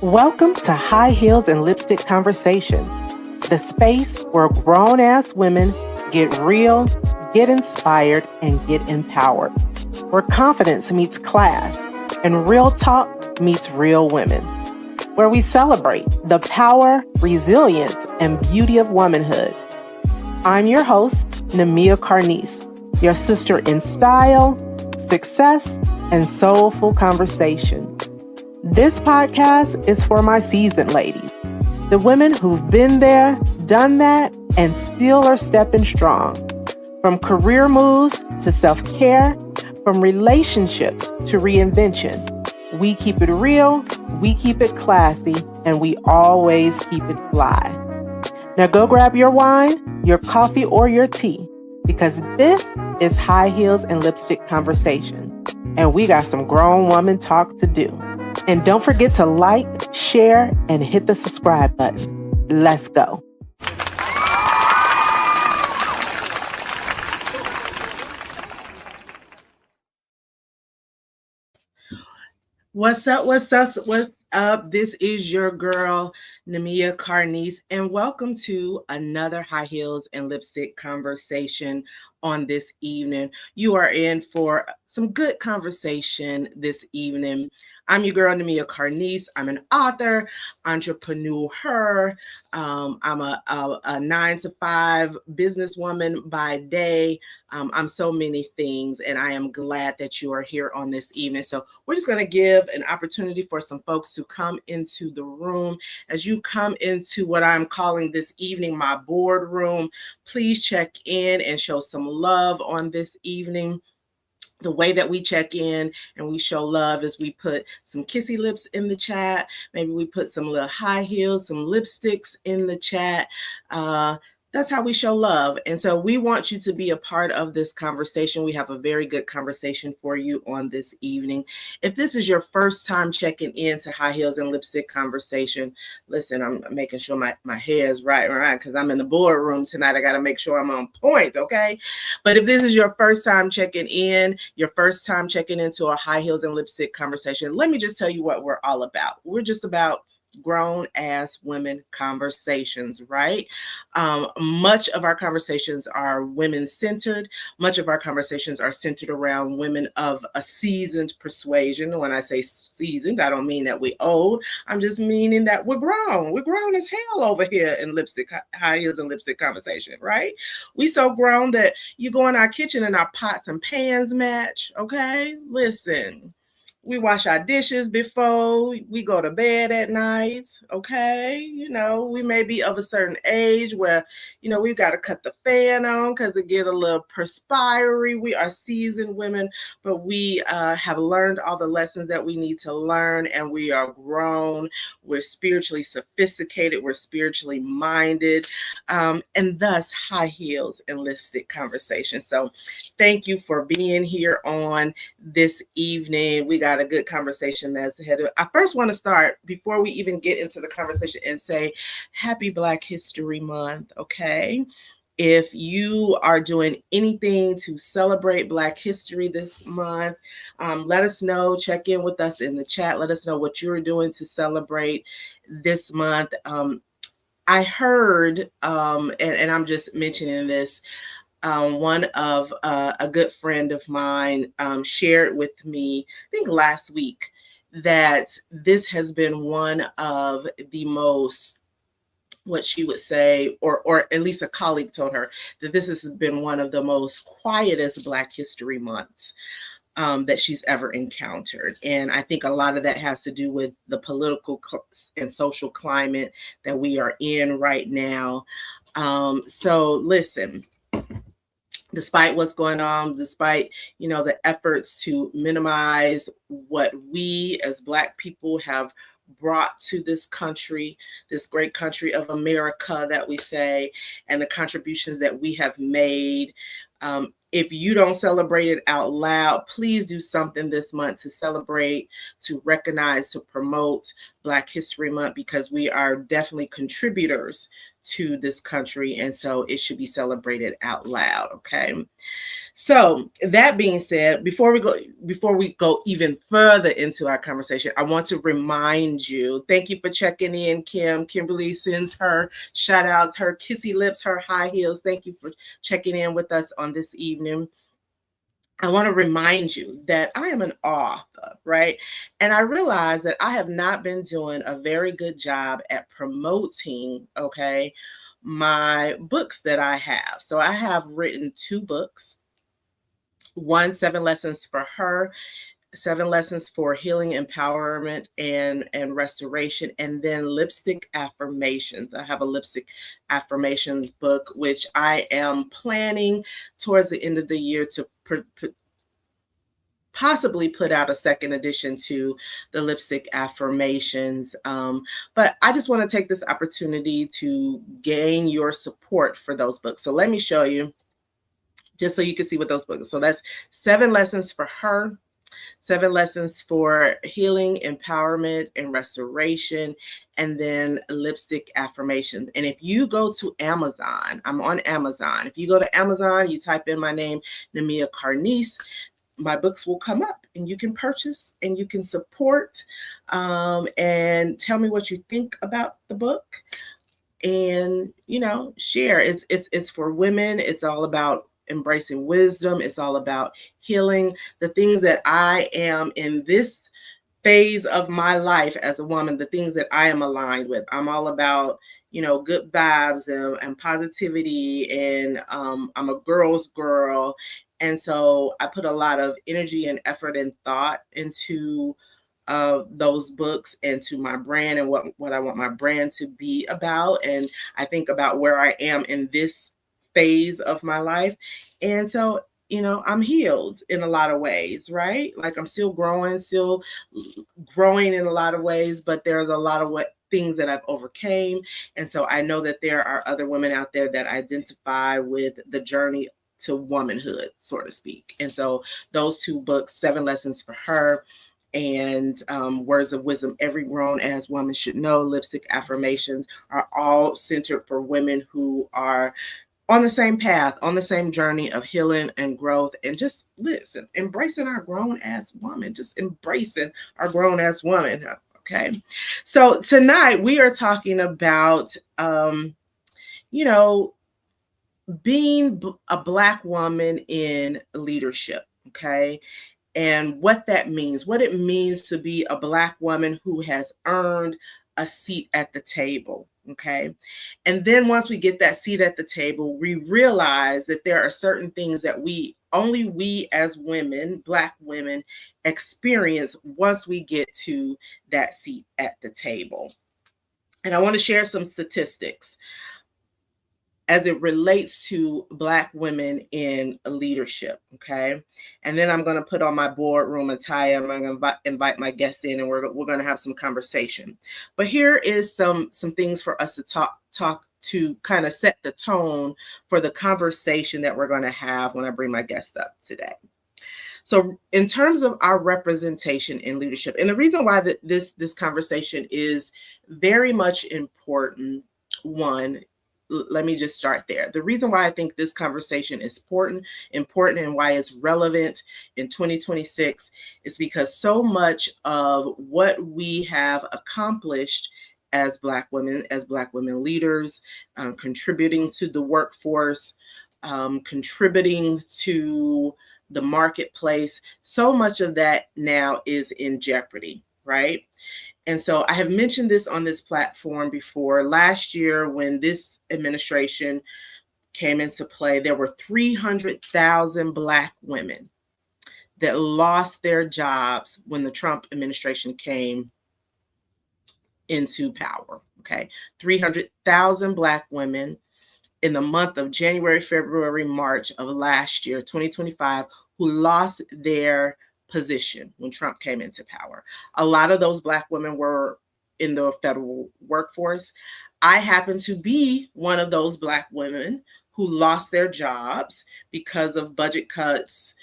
Welcome to High Heels and Lipstick Conversation, the space where grown-ass women get real, get inspired, and get empowered. Where confidence meets class and real talk meets real women. Where we celebrate the power, resilience, and beauty of womanhood. I'm your host, Nemia Carnese, your sister in style, success, and soulful conversation. This podcast is for my seasoned ladies, the women who've been there, done that, and still are stepping strong. From career moves to self-care, from relationships to reinvention, we keep it real, we keep it classy, and we always keep it fly. Now go grab your wine, your coffee, or your tea, because this is High Heels and Lipstick Conversation, and we got some grown woman talk to do. And don't forget to like, share, and hit the subscribe button. Let's go. What's up? What's up? This is your girl, Nemia Carnese, and welcome to another High Heels and Lipstick Conversation on this evening. You are in for some good conversation this evening. I'm your girl, Nemia Carnese. I'm an author, entrepreneur. I'm a 9-to-5 businesswoman by day. I'm so many things, and I am glad that you are here on this evening. So we're just going to give an opportunity for some folks to come into the room. As you come into what I'm calling this evening my boardroom, please check in and show some love on this evening. The way that we check in and we show love is we put some kissy lips in the chat. Maybe we put some little high heels, some lipsticks in the chat. That's how we show love. And so we want you to be a part of this conversation. We have a very good conversation for you on this evening. If this is your first time checking into High Heels and Lipstick Conversation, listen, I'm making sure my hair is right because I'm in the boardroom tonight. I got to make sure I'm on point, okay? But if this is your first time checking in, your first time checking into a High Heels and Lipstick Conversation, let me just tell you what we're all about. We're just about grown ass women conversations, right? Much of our conversations are women centered. Much of our conversations are centered around women of a seasoned persuasion. When I say seasoned, I don't mean that we're old. I'm just meaning that we're grown. We're grown as hell over here in lipstick, High Heels and Lipstick Conversation, right? We so grown that you go in our kitchen and our pots and pans match, okay? Listen. We wash our dishes before we go to bed at night, okay? You know, we may be of a certain age where, you know, we've got to cut the fan on because it get a little perspiry. We are seasoned women, but we have learned all the lessons that we need to learn, and we are grown. We're spiritually sophisticated. We're spiritually minded, and thus High Heels and Lipstick Conversation. So thank you for being here on this evening. We got a good conversation that's ahead of. I first want to start before we even get into the conversation and say happy Black History Month, okay? If you are doing anything to celebrate Black history this month, let us know. Check in with us in the chat. Let us know what you're doing to celebrate this month. I heard, and I'm just mentioning this, one of a good friend of mine shared with me, I think last week, that this has been one of the most, what she would say, or at least a colleague told her, that this has been one of the most quietest Black History Months that she's ever encountered. And I think a lot of that has to do with the political and social climate that we are in right now. So listen, despite what's going on, despite, you know, the efforts to minimize what we as Black people have brought to this country, this great country of America that we say, and the contributions that we have made, If you don't celebrate it out loud, please do something this month to celebrate, to recognize, to promote Black History Month, because we are definitely contributors to this country. And so it should be celebrated out loud. Okay. So that being said, before we go even further into our conversation, I want to remind you, thank you for checking in, Kim. Kimberly sends her shout outs, her kissy lips, her high heels. Thank you for checking in with us on this evening. I want to remind you that I am an author, right? And I realize that I have not been doing a very good job at promoting, okay, my books that I have. So I have written 2 books. One, 7 Lessons for Her, 7 Lessons for Healing, Empowerment, and Restoration, and then Lipstick Affirmations. I have a Lipstick Affirmations book, which I am planning towards the end of the year to possibly put out a second edition to the Lipstick Affirmations. But I just want to take this opportunity to gain your support for those books. So let me show you, just so you can see what those books are. So that's 7 Lessons for Her, 7 Lessons for Healing, Empowerment, and Restoration, and then Lipstick Affirmations. And if you go to Amazon, I'm on Amazon. If you go to Amazon, you type in my name, Nemia Carnese, my books will come up and you can purchase and you can support, and tell me what you think about the book, and share. It's for women. It's all about embracing wisdom. It's all about healing, the things that I am in this phase of my life as a woman, the things that I am aligned with. I'm all about good vibes and positivity, and I'm a girl's girl. And so I put a lot of energy and effort and thought into those books and to my brand and what I want my brand to be about. And I think about where I am in this phase of my life. And so, I'm healed in a lot of ways, right? Like I'm still growing in a lot of ways, but there's a lot of things that I've overcame. And so I know that there are other women out there that identify with the journey to womanhood, so to speak. And so those 2 books, 7 Lessons for Her and Words of Wisdom Every Grown Ass Woman Should Know, Lipstick Affirmations, are all centered for women who are on the same path, on the same journey of healing and growth, and just embracing our grown ass woman, just embracing our grown ass woman. Okay. So tonight we are talking about, being a Black woman in leadership. Okay. And what that means, what it means to be a Black woman who has earned a seat at the table. Okay. And then once we get that seat at the table, we realize that there are certain things that only we as women, Black women, experience once we get to that seat at the table. And I want to share some statistics as it relates to Black women in leadership, okay? And then I'm going to put on my boardroom attire. I'm going to invite my guests in, and we're going to have some conversation. But here is some things for us to talk to kind of set the tone for the conversation that we're going to have when I bring my guest up today. So in terms of our representation in leadership, and the reason why this conversation is very much important, one, let me just start there. The reason why I think this conversation is important and why it's relevant in 2026 is because so much of what we have accomplished as Black women leaders, contributing to the workforce, contributing to the marketplace, so much of that now is in jeopardy, right? And so I have mentioned this on this platform before. Last year, when this administration came into play, there were 300,000 Black women that lost their jobs when the Trump administration came into power. Okay, 300,000 Black women in the month of January, February, March of last year, 2025, who lost their position when Trump came into power. A lot of those Black women were in the federal workforce. I happen to be one of those Black women who lost their jobs because of budget cuts,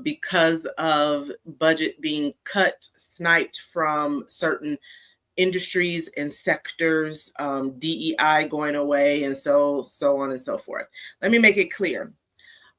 because of budget being cut, sniped from certain industries and sectors, DEI going away, and so on and so forth. Let me make it clear.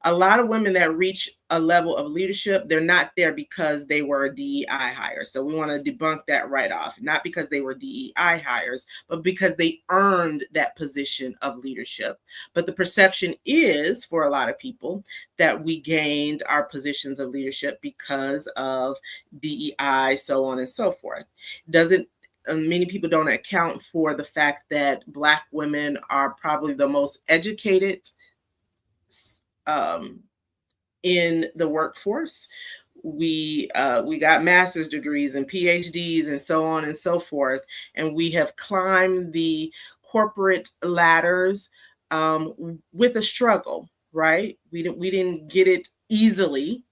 A lot of women that reach a level of leadership, they're not there because they were a DEI hire. So we want to debunk that right off. Not because they were DEI hires, but because they earned that position of leadership. But the perception is, for a lot of people, that we gained our positions of leadership because of DEI, so on and so forth. Doesn't Many people don't account for the fact that Black women are probably the most educated in the workforce. We got master's degrees and PhDs and so on and so forth, and we have climbed the corporate ladders with a struggle. Right? We didn't get it easily.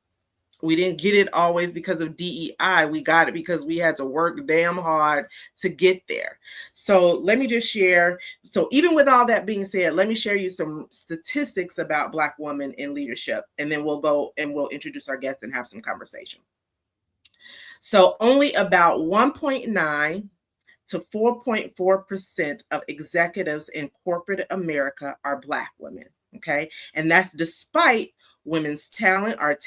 We didn't get it always because of DEI. We got it because we had to work damn hard to get there. So let me just share. So even with all that being said, let me share you some statistics about Black women in leadership, and then we'll go and we'll introduce our guests and have some conversation. So only about 1.9 to 4.4% of executives in corporate America are Black women. Okay. And that's despite women's talent, our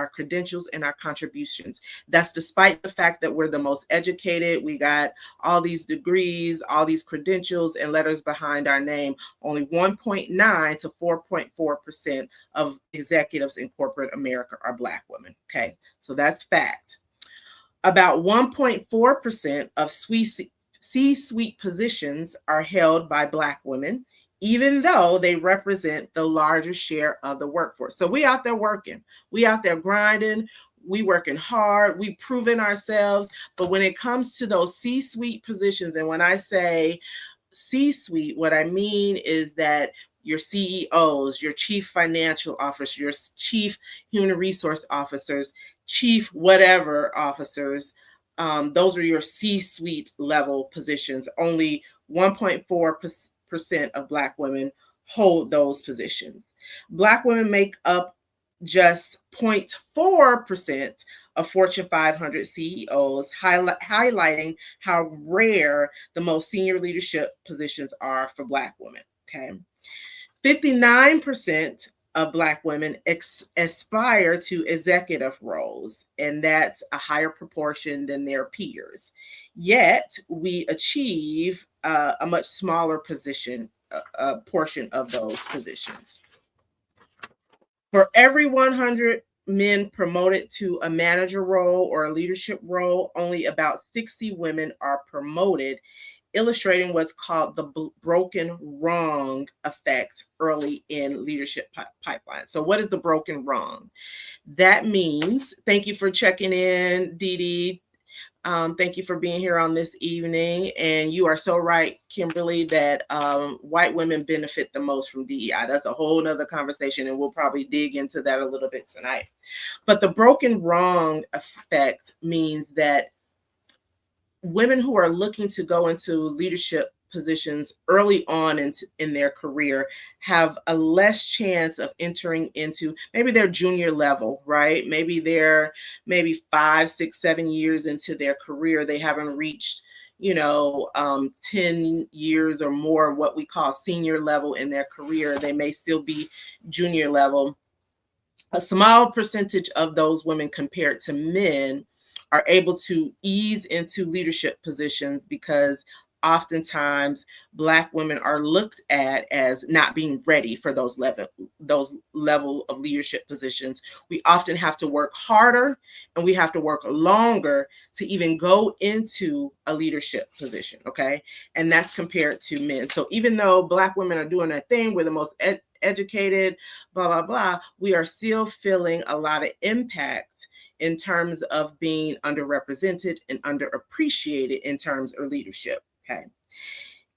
credentials, and our contributions. That's despite the fact that we're the most educated. We got all these degrees, all these credentials, and letters behind our name. Only 1.9 to 4.4% of executives in corporate America are Black women. Okay, so that's fact. About 1.4% of C-suite positions are held by Black women, even though they represent the largest share of the workforce. So we out there working, we out there grinding, we working hard, we proving ourselves. But when it comes to those C-suite positions, and when I say C-suite, what I mean is that your CEOs, your chief financial officers, your chief human resource officers, chief whatever officers, those are your C-suite level positions. Only 1.4% of Black women hold those positions. Black women make up just 0.4% of Fortune 500 CEOs, highlighting how rare the most senior leadership positions are for Black women. Okay, 59% of Black women aspire to executive roles, and that's a higher proportion than their peers. Yet we achieve a much smaller portion of those positions. For every 100 men promoted to a manager role or a leadership role, only about 60 women are promoted, illustrating what's called the broken wrong effect early in leadership pipeline. So what is the broken wrong? That means, thank you for checking in, Dee Dee. Thank you for being here on this evening. And you are so right, Kimberly, that white women benefit the most from DEI. That's a whole nother conversation, and we'll probably dig into that a little bit tonight. But the broken wrong effect means that women who are looking to go into leadership positions early on in their career have a less chance of entering into maybe their junior level, right? Maybe they're 5, 6, 7 years into their career. They haven't reached 10 years or more, what we call senior level in their career. They may still be junior level. A small percentage of those women compared to men are able to ease into leadership positions because oftentimes Black women are looked at as not being ready for those level of leadership positions. We often have to work harder and we have to work longer to even go into a leadership position, okay? And that's compared to men. So even though Black women are doing their thing, we're the most educated, blah, blah, blah, we are still feeling a lot of impact in terms of being underrepresented and underappreciated in terms of leadership. Okay.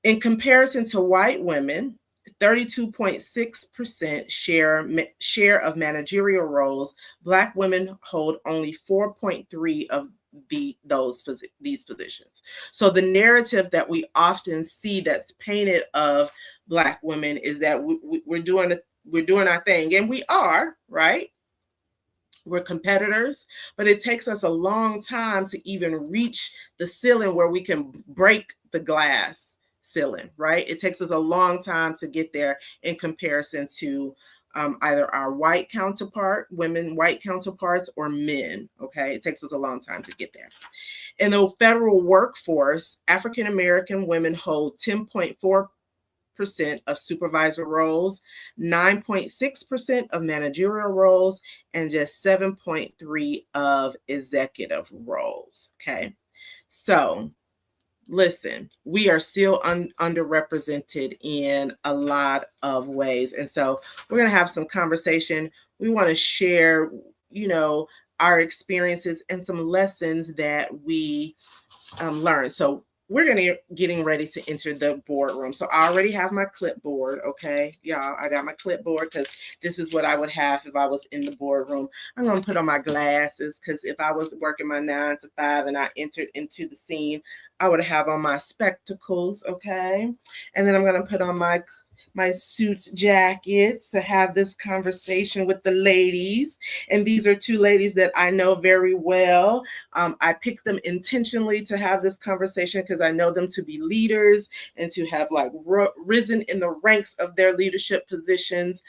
In comparison to white women, 32.6% share of managerial roles, Black women hold only 4.3 of these positions. So the narrative that we often see that's painted of Black women is that we're doing our thing, and we are, right? We're competitors, but it takes us a long time to even reach the ceiling where we can break the glass ceiling, right? It takes us a long time to get there in comparison to either our white counterpart, women, white counterparts, or men. Okay, it takes us a long time to get there. In the federal workforce, African American women hold 10.4% of supervisor roles, 9.6% of managerial roles, and just 7.3 of executive roles. Okay. So listen, we are still underrepresented in a lot of ways. And so we're going to have some conversation. We want to share, you know, our experiences and some lessons that we learn. So we're getting ready to enter the boardroom. So I already have my clipboard. Okay, y'all, I got my clipboard because this is what I would have if I was in the boardroom. I'm gonna put on my glasses because if I was working my 9 to 5 and I entered into the scene, I would have on my spectacles. Okay, and then I'm gonna put on my suit jackets to have this conversation with the ladies. And these are two ladies that I know very well. I picked them intentionally to have this conversation because I know them to be leaders and to have like risen in the ranks of their leadership positions.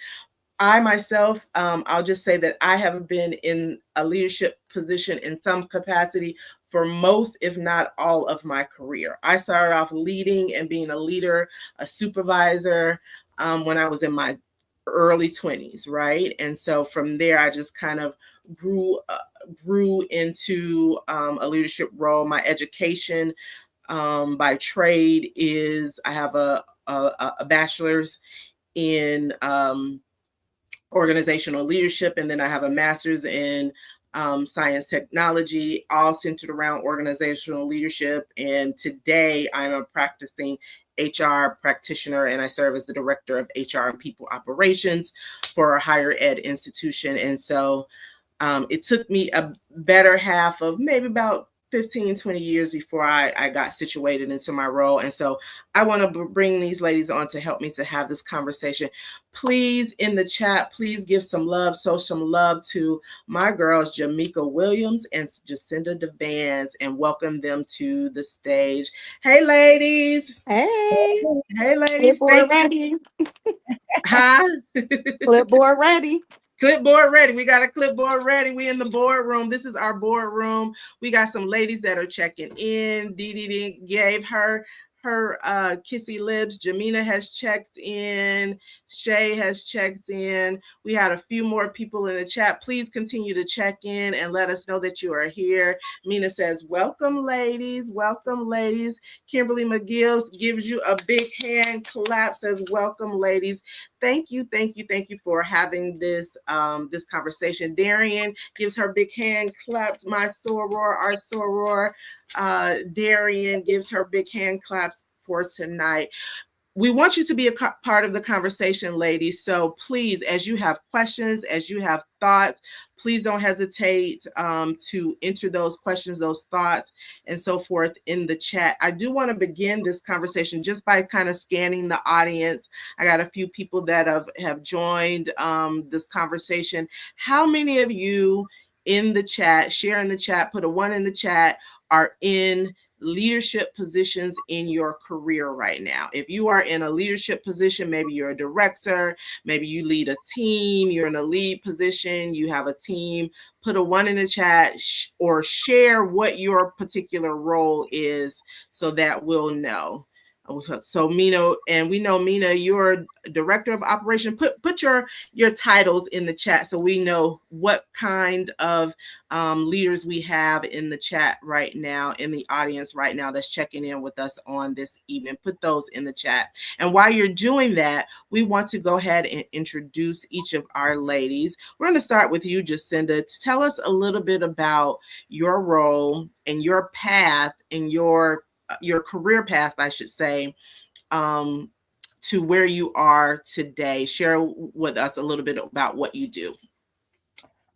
I myself, I'll just say that I have been in a leadership position in some capacity for most, if not all, of my career. I started off leading and being a leader, a supervisor, when I was in my early 20s, right? And so from there, I just kind of grew into a leadership role. My education by trade is I have a bachelor's in organizational leadership, and then I have a master's in science technology, all centered around organizational leadership. And today I'm a practicing HR practitioner, and I serve as the director of HR and people operations for a higher ed institution. And so it took me a better half of maybe about 15, 20 years before I got situated into my role. And so I want to bring these ladies on to help me to have this conversation. Please, in the chat, please give some love, show some love to my girls, Jamica Williams and JaCinda DeVance, and welcome them to the stage. Hey, ladies. Hey, Hey, ladies. clipboard Thank you. ready. Hi. Clipboard ready. Clipboard ready. We got a clipboard ready. We in the boardroom. This is our boardroom. We got some ladies that are checking in. Dee Dee gave her kissy lips. Jamina has checked in. Shay has checked in. We had a few more people in the chat. Please continue to check in and let us know that you are here. Mina says, welcome, ladies. Welcome, ladies. Kimberly McGill gives you a big hand clap, says, welcome, ladies. Thank you, thank you, thank you for having this conversation. Darian gives her big hand claps. My soror, our soror, Darian gives her big hand claps for tonight. We want you to be a part of the conversation, ladies. So please, as you have questions, as you have thoughts, please don't hesitate to enter those questions, those thoughts, and so forth in the chat. I do want to begin this conversation just by kind of scanning the audience. I got a few people that have joined this conversation. How many of you in the chat, share in the chat, put a 1 in the chat, are in leadership positions in your career right now? If you are in a leadership position, maybe you're a director, maybe you lead a team, you're in a lead position, you have a team, put a 1 in the chat or share what your particular role is so that we'll know. So Mina, and we know Mina, you're director of operation. Put your titles in the chat so we know what kind of leaders we have in the chat right now, in the audience right now that's checking in with us on this evening. Put those in the chat. And while you're doing that, we want to go ahead and introduce each of our ladies. We're going to start with you, JaCinda. Tell us a little bit about your role and your path and your career path, I should say, to where you are today. Share with us a little bit about what you do.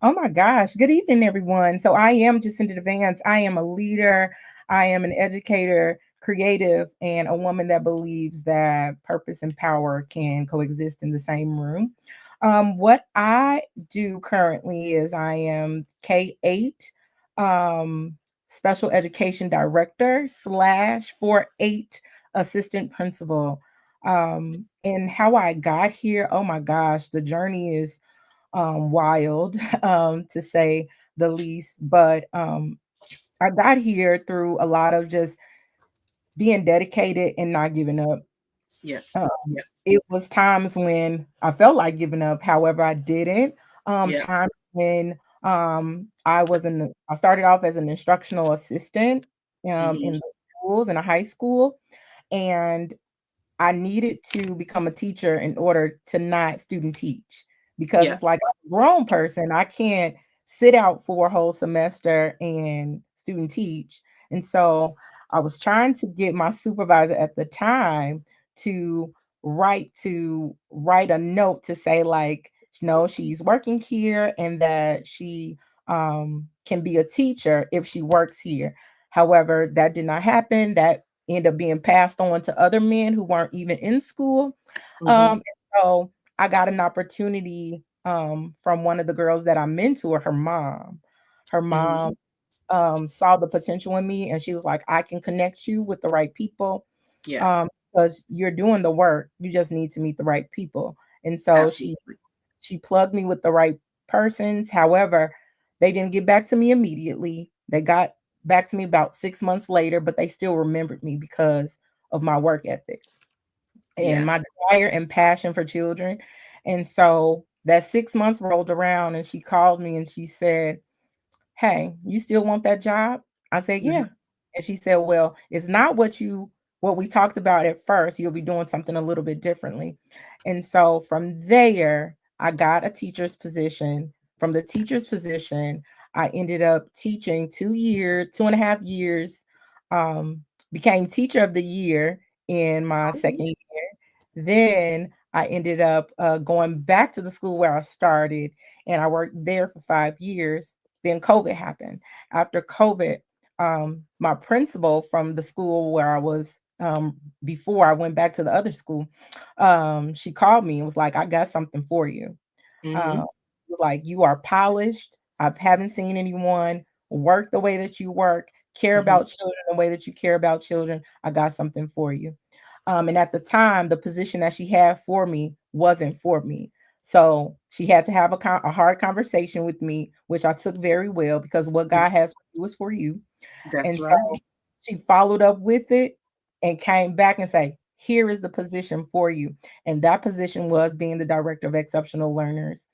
Oh my gosh. Good evening, everyone. So I am JaCinda DeVance. I am a leader. I am an educator, creative, and a woman that believes that purpose and power can coexist in the same room. What I do currently is I am K-8 um, special education director slash 4-8 assistant principal. And how I got here, oh my gosh, the journey is wild, to say the least. But I got here through a lot of just being dedicated and not giving up. Yeah. Yeah. It was times when I felt like giving up, however, I didn't. Yeah. Times when I started off as an instructional assistant Hmm. in the schools in a high school, and I needed to become a teacher in order to not student teach because Yeah. it's like I'm a grown person. I can't sit out for a whole semester and student teach. And so I was trying to get my supervisor at the time to write a note to say like, no, she's working here and that she can be a teacher if she works here. However, that did not happen. That end up being passed on to other men who weren't even in school. Hmm. And so I got an opportunity from one of the girls that I mentor, her mom. Her Hmm. mom saw the potential in me and she was like, I can connect you with the right people Yeah. because you're doing the work. You just need to meet the right people. And so Absolutely. she plugged me with the right persons. However, they didn't get back to me immediately. They got back to me about 6 months later, but they still remembered me because of my work ethic and Yeah. my desire and passion for children. And so that 6 months rolled around and she called me and she said, hey, you still want that job? I said, Hmm. yeah. And she said, well, it's not what we talked about at first. You'll be doing something a little bit differently. And so from there, I got a teacher's position. From the teacher's position, I ended up teaching 2 years, 2.5 years, um, became teacher of the year in my second year. Then I ended up going back to the school where I started, and I worked there for 5 years. Then COVID happened. After COVID, my principal from the school where I was before I went back to the other school, she called me and was like, I got something for you. Hmm. Um, like, you are polished. I haven't seen anyone work the way that you work, care Hmm. about children the way that you care about children. I got something for you. And at the time, the position that she had for me wasn't for me. So she had to have a hard conversation with me, which I took very well because what God has for you is for you. That's And so right. she followed up with it and came back and say, here is the position for you. And that position was being the director of exceptional learners.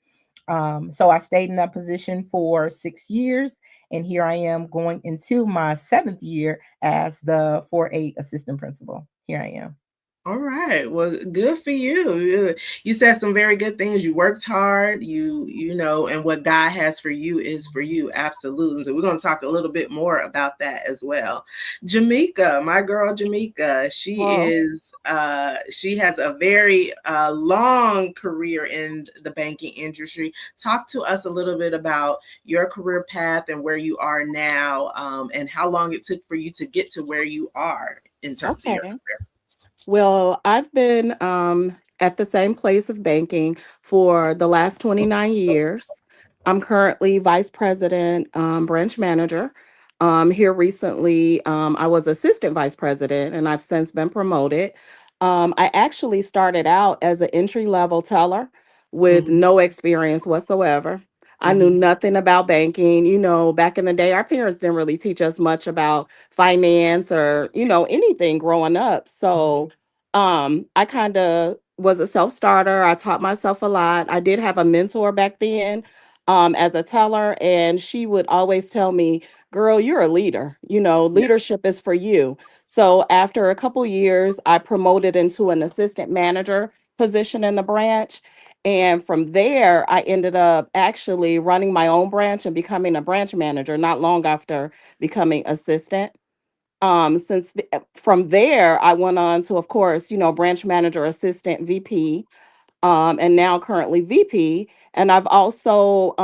So I stayed in that position for 6 years. And here I am going into my seventh year as the 4-8 assistant principal. Here I am. All right. Well, good for you. You said some very good things. You worked hard. You know, and what God has for you is for you. Absolutely. So we're going to talk a little bit more about that as well. Jamica, my girl Jamica, Well, she has a very long career in the banking industry. Talk to us a little bit about your career path and where you are now, and how long it took for you to get to where you are in terms of your okay. career. Well, I've been at the same place of banking for the last 29 years. I'm currently vice president, branch manager. Here recently, I was assistant vice president, and I've since been promoted. I actually started out as an entry level teller with Mhm, no experience whatsoever. I knew mhm, nothing about banking. You know, back in the day, our parents didn't really teach us much about finance or, anything growing up. So, I kind of was a self-starter. I taught myself a lot. I did have a mentor back then, as a teller, and she would always tell me, girl, you're a leader. yeah, Leadership is for you. So after a couple years, I promoted into an assistant manager position in the branch. And from there, I ended up actually running my own branch and becoming a branch manager not long after becoming assistant. From there, I went on to, of course, branch manager, assistant, VP, and now currently VP. And I've also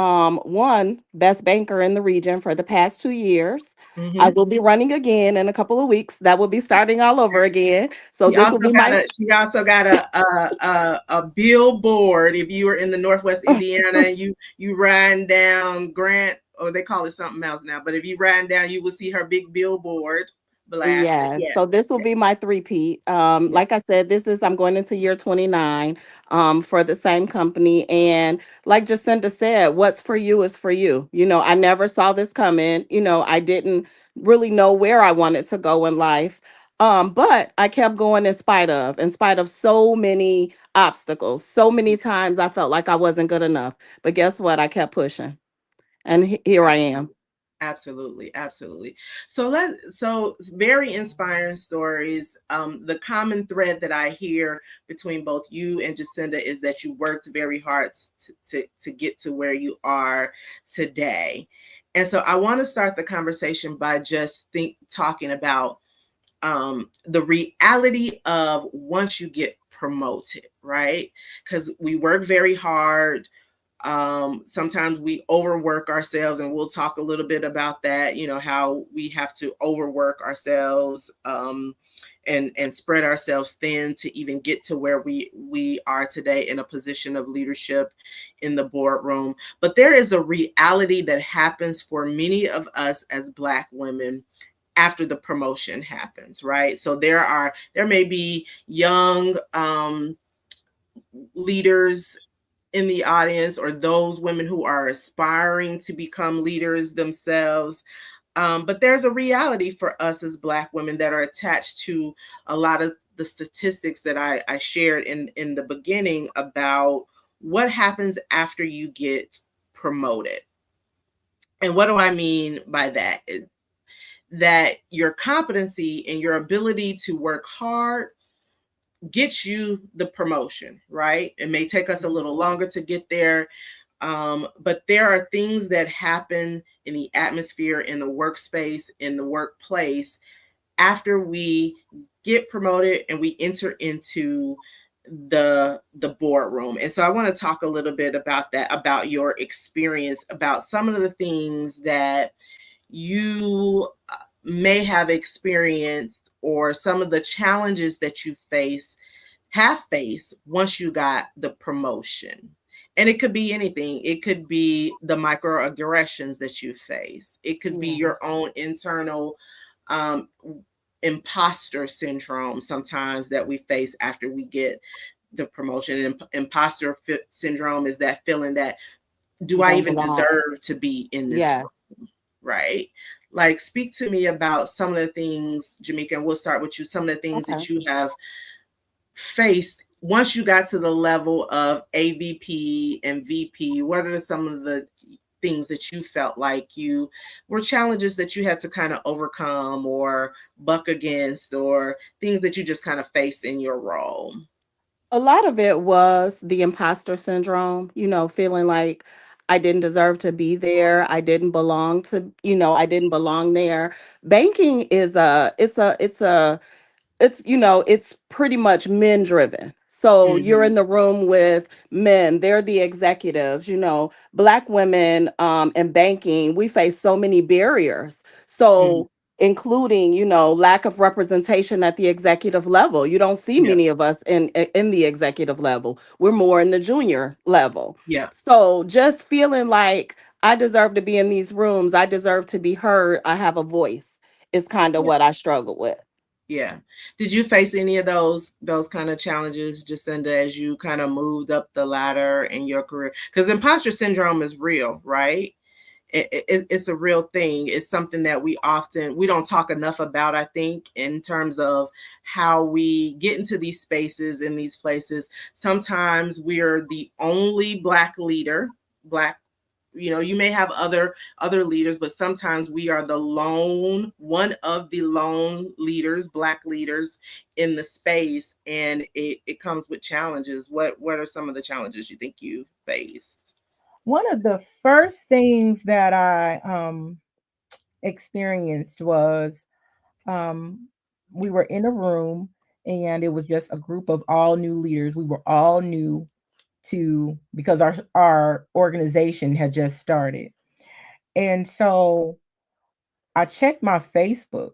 won Best Banker in the region for the past 2 years. I Hmm. will be running again in a couple of weeks. That will be starting all over again. So this will be my She also got a billboard. If you were in the Northwest Indiana and you riding down Grant, or they call it something else now, but if you riding down, you will see her big billboard blasted. Yes. Yes, So this will yes, be my three-peat. yes, Like I said, I'm going into year 29 for the same company. And like JaCinda said, what's for you is for you. I never saw this coming. I didn't really know where I wanted to go in life. But I kept going in spite of so many obstacles. So many times I felt like I wasn't good enough. But guess what? I kept pushing. And here I am. absolutely. Absolutely, absolutely. So very inspiring stories. The common thread that I hear between both you and JaCinda is that you worked very hard to get to where you are today. And so I want to start the conversation by just talking about the reality of once you get promoted, right? Because we work very hard. Sometimes we overwork ourselves, and we'll talk a little bit about that. How we have to overwork ourselves, and spread ourselves thin to even get to where we are today in a position of leadership in the boardroom. But there is a reality that happens for many of us as Black women after the promotion happens, right? So there may be young leaders in the audience, or those women who are aspiring to become leaders themselves. But there's a reality for us as Black women that are attached to a lot of the statistics that I shared in the beginning about what happens after you get promoted. And what do I mean by that? That your competency and your ability to work hard gets you the promotion, right? It may take us a little longer to get there, but there are things that happen in the atmosphere, in the workspace, in the workplace after we get promoted and we enter into the boardroom. And so I want to talk a little bit about that, about your experience, about some of the things that you may have experienced, or some of the challenges that you have faced once you got the promotion. And it could be anything. It could be the microaggressions that you face. It could be Yeah. your own internal um, imposter syndrome sometimes that we face after we get the promotion. And imposter syndrome is that feeling that, do You I don't even belong. deserve to be in this Yeah. room? Right? Like, speak to me about some of the things, Jamica, and we'll start with you. Some of the things Okay. that you have faced once you got to the level of AVP and VP. What are some of the things that you felt like you were challenges that you had to kind of overcome or buck against, or things that you just kind of face in your role? A lot of it was the imposter syndrome, feeling like I didn't deserve to be there. I didn't belong there. Banking is it's pretty much men driven. So you're Mm-hmm. in the room with men, they're the executives. Black women in banking, we face so many barriers. Mm-hmm. So including, lack of representation at the executive level. You don't see Yep. many of us in the executive level. We're more in the junior level. Yep. So just feeling like I deserve to be in these rooms, I deserve to be heard, I have a voice is kind of Yep. what I struggle with. Yeah. Did you face any of those kind of challenges, Jacinda, as you kind of moved up the ladder in your career? Because imposter syndrome is real, right? It's a real thing. It's something that we don't talk enough about, I think, in terms of how we get into these spaces, in these places. Sometimes we're the only Black leader, Black, you may have other leaders, but sometimes we are one of the lone leaders, Black leaders in the space, and it comes with challenges. What are some of the challenges you think you faced? One of the first things that I experienced was um, we were in a room and it was just a group of all new leaders. We were all new because our organization had just started. And so I checked my Facebook,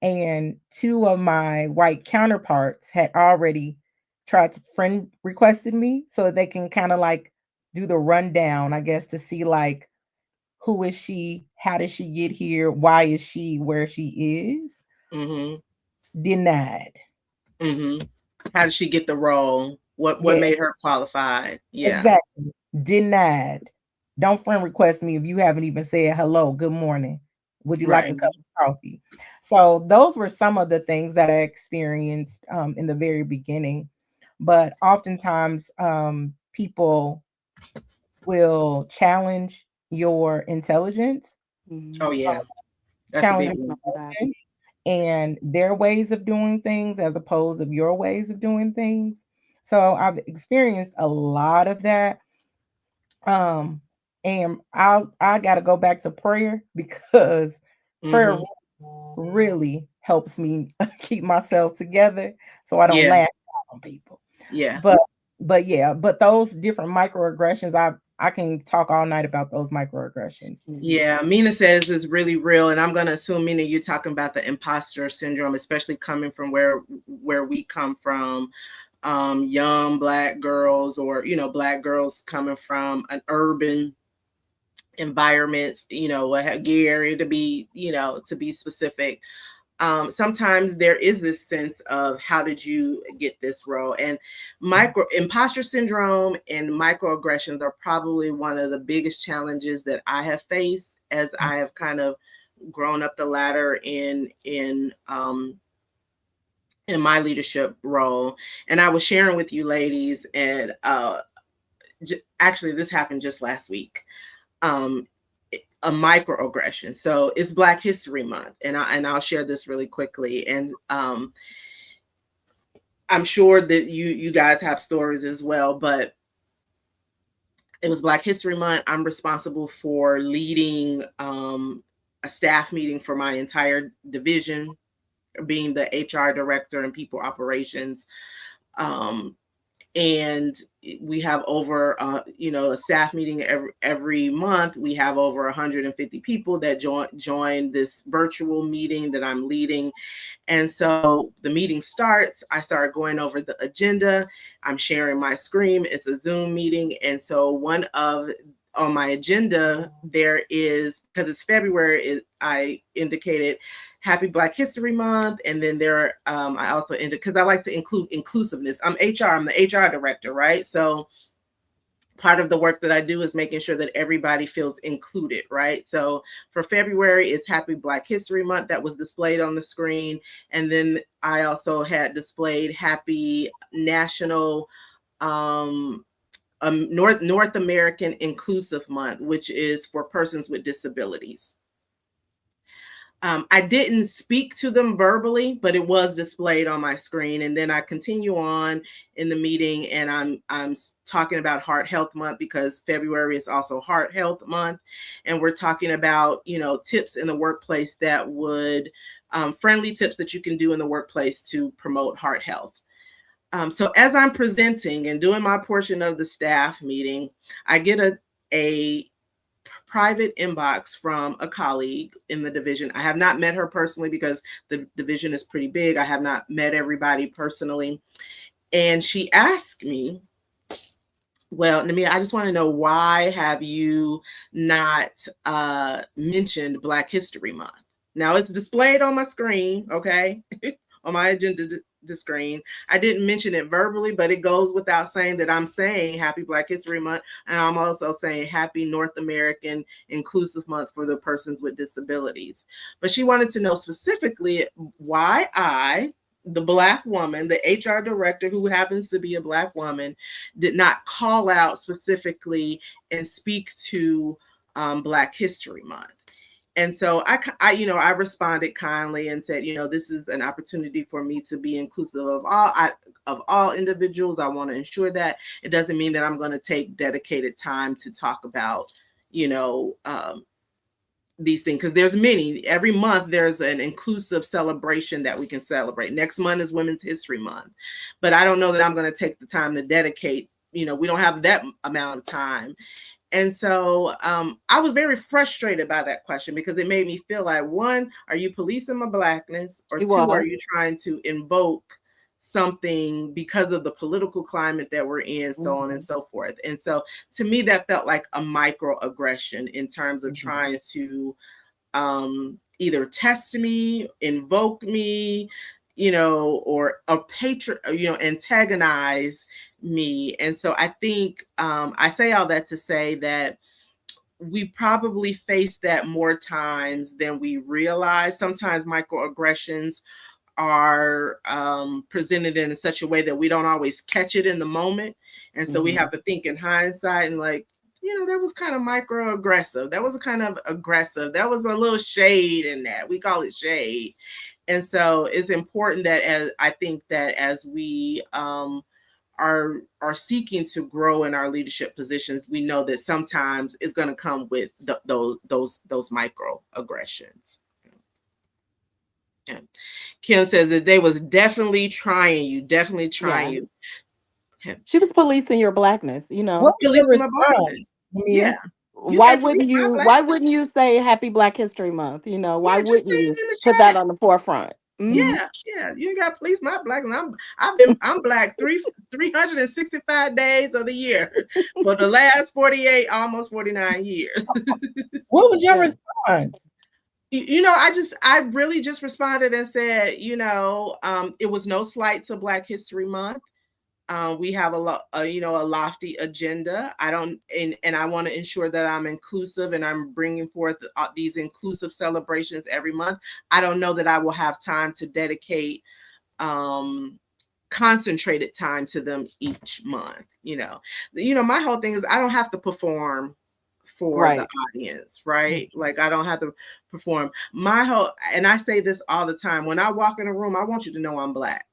and two of my white counterparts had already tried to friend requested me so they can kind of like do the rundown, I guess, to see like who is she, how did she get here, why is she where she is. Mm-hmm. Denied. Mm-hmm. How did she get the role? What Yeah, made her qualified? Yeah. exactly. Denied. Don't friend request me if you haven't even said hello, good morning. Would you like a Right. cup of coffee? So those were some of the things that I experienced in the very beginning. But oftentimes, people will challenge your intelligence, Oh Mhm. yeah. That's a challenge big your one. That. intelligence and their ways of doing things as opposed to your ways of doing things. So I've experienced a lot of that. Um, and I gotta go back to prayer because prayer Mm-hmm. really helps me keep myself together so I don't Yeah. lash out on people. Yeah. But but those different microaggressions, I can talk all night about those microaggressions. Mhm. Yeah, Mina says it's really real, and I'm gonna assume Mina, you're talking about the imposter syndrome, especially coming from where we come from, young Black girls, or Black girls coming from an urban environment, Gary, to be specific. Sometimes there is this sense of how did you get this role, and micro imposter syndrome and microaggressions are probably one of the biggest challenges that I have faced as I have kind of grown up the ladder in my leadership role. And I was sharing with you ladies, and actually this happened just last week. um, a microaggression. So it's Black History Month, and I'll share this really quickly. And I'm sure that you guys have stories as well, but it was Black History Month. I'm responsible for leading a staff meeting for my entire division, being the HR director and people operations. Um, and we have over a staff meeting every month. We have over 150 people that join this virtual meeting that I'm leading. And so the meeting starts, I start going over the agenda, I'm sharing my screen, it's a Zoom meeting. And so on my agenda, there is, because it's February, I indicated Happy Black History Month. And then I also because I like to include inclusiveness. I'm the HR director, right? So part of the work that I do is making sure that everybody feels included, right? So for February, it's Happy Black History Month that was displayed on the screen. And then I also had displayed Happy National North American Inclusive Month, which is for persons with disabilities. I didn't speak to them verbally, but it was displayed on my screen. And then I continue on in the meeting, and I'm talking about Heart Health Month, because February is also Heart Health Month, and we're talking about tips in the workplace that would friendly tips that you can do in the workplace to promote heart health. So as I'm presenting and doing my portion of the staff meeting, I get a private inbox from a colleague in the division. I have not met her personally because the division is pretty big. I have not met everybody personally. And she asked me, well, Nemia, I just want to know, why have you not mentioned Black History Month? Now it's displayed on my screen, okay, on my agenda screen. I didn't mention it verbally, but it goes without saying that I'm saying Happy Black History Month, and I'm also saying Happy North American Inclusive Month for the persons with disabilities. But she wanted to know specifically why the Black woman, the HR director who happens to be a Black woman, did not call out specifically and speak to Black History Month. And so I responded kindly and said, this is an opportunity for me to be inclusive of all individuals. I want to ensure that. It doesn't mean that I'm going to take dedicated time to talk about, these things, because there's many. Every month there's an inclusive celebration that we can celebrate. Next month is Women's History Month, but I don't know that I'm going to take the time to dedicate we don't have that amount of time. And so I was very frustrated by that question because it made me feel like, one, are you policing my Blackness? Or She two, are was. you trying to invoke something because of the political climate that we're in, so on and so forth? And so to me, that felt like a microaggression in terms of trying to either test me, invoke me, or antagonize me. And so I think I say all that to say that we probably face that more times than we realize. Sometimes microaggressions are presented in such a way that we don't always catch it in the moment. And so we have to think in hindsight and like, that was kind of microaggressive. That was kind of aggressive. That was a little shade in that. We call it shade. And so it's important that as we are seeking to grow in our leadership positions, we know that sometimes it's going to come with those microaggressions. Yeah. Kim says that they was definitely trying you. She was policing your Blackness, What was your Policing my response? Blackness. Yeah. Why wouldn't you say Happy Black History Month? Why Just wouldn't say it you in the put chat. that on the forefront? Yeah. You ain't got to police my Blackness. I'm Black 365 days of the year for the last 48, almost 49 years. What was your response? I really just responded and said, it was no slight to Black History Month. We have a lofty agenda. I want to ensure that I'm inclusive and I'm bringing forth these inclusive celebrations every month. I don't know that I will have time to dedicate concentrated time to them each month. My whole thing is I don't have to perform for the audience, right? Like I don't have to perform. And I say this all the time. When I walk in a room, I want you to know I'm Black.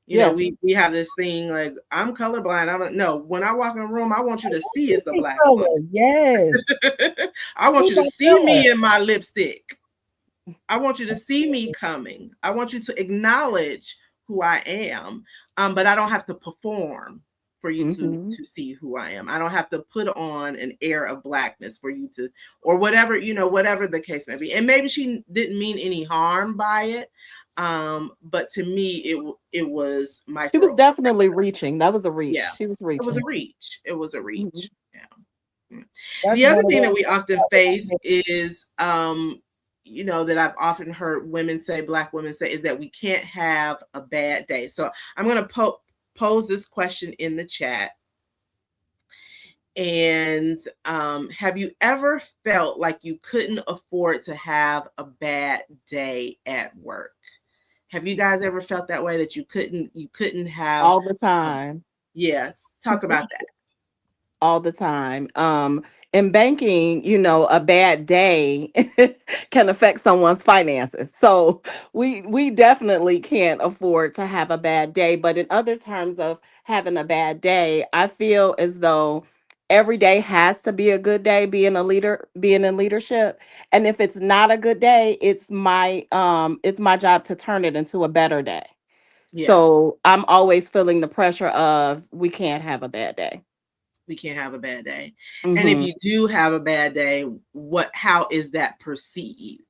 We have this thing like I'm colorblind. When I walk in a room, I want you to see it's a Black woman. Yes. I want you to see me in my lipstick. I want you to see me coming. I want you to acknowledge who I am. But I don't have to perform for you to see who I am. I don't have to put on an air of Blackness for you to, or whatever, whatever the case may be. And maybe she didn't mean any harm by it. But to me, it was my. She was definitely reaching. That was a reach. Yeah, she was reaching. It was a reach. Yeah. The other thing that we often face is, that I've often heard Black women say, is that we can't have a bad day. So I'm going to pose this question in the chat. And have you ever felt like you couldn't afford to have a bad day at work? Have you guys ever felt that way, that you couldn't have all the time? Yes. Talk about that. All the time. In banking, a bad day can affect someone's finances. So we definitely can't afford to have a bad day. But in other terms of having a bad day, I feel as though every day has to be a good day being in leadership. And if it's not a good day, it's my job to turn it into a better day. Yeah. So I'm always feeling the pressure of we can't have a bad day. We can't have a bad day. And if you do have a bad day, how is that perceived?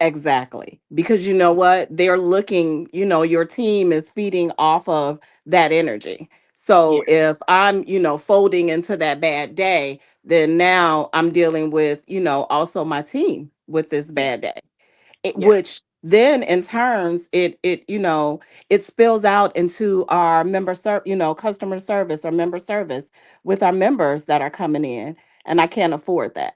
Exactly. Because you know what? They're looking, your team is feeding off of that energy. So if I'm, folding into that bad day, then now I'm dealing with, also my team with this bad day. Which then in turns it spills out into our customer service or member service with our members that are coming in, and I can't afford that.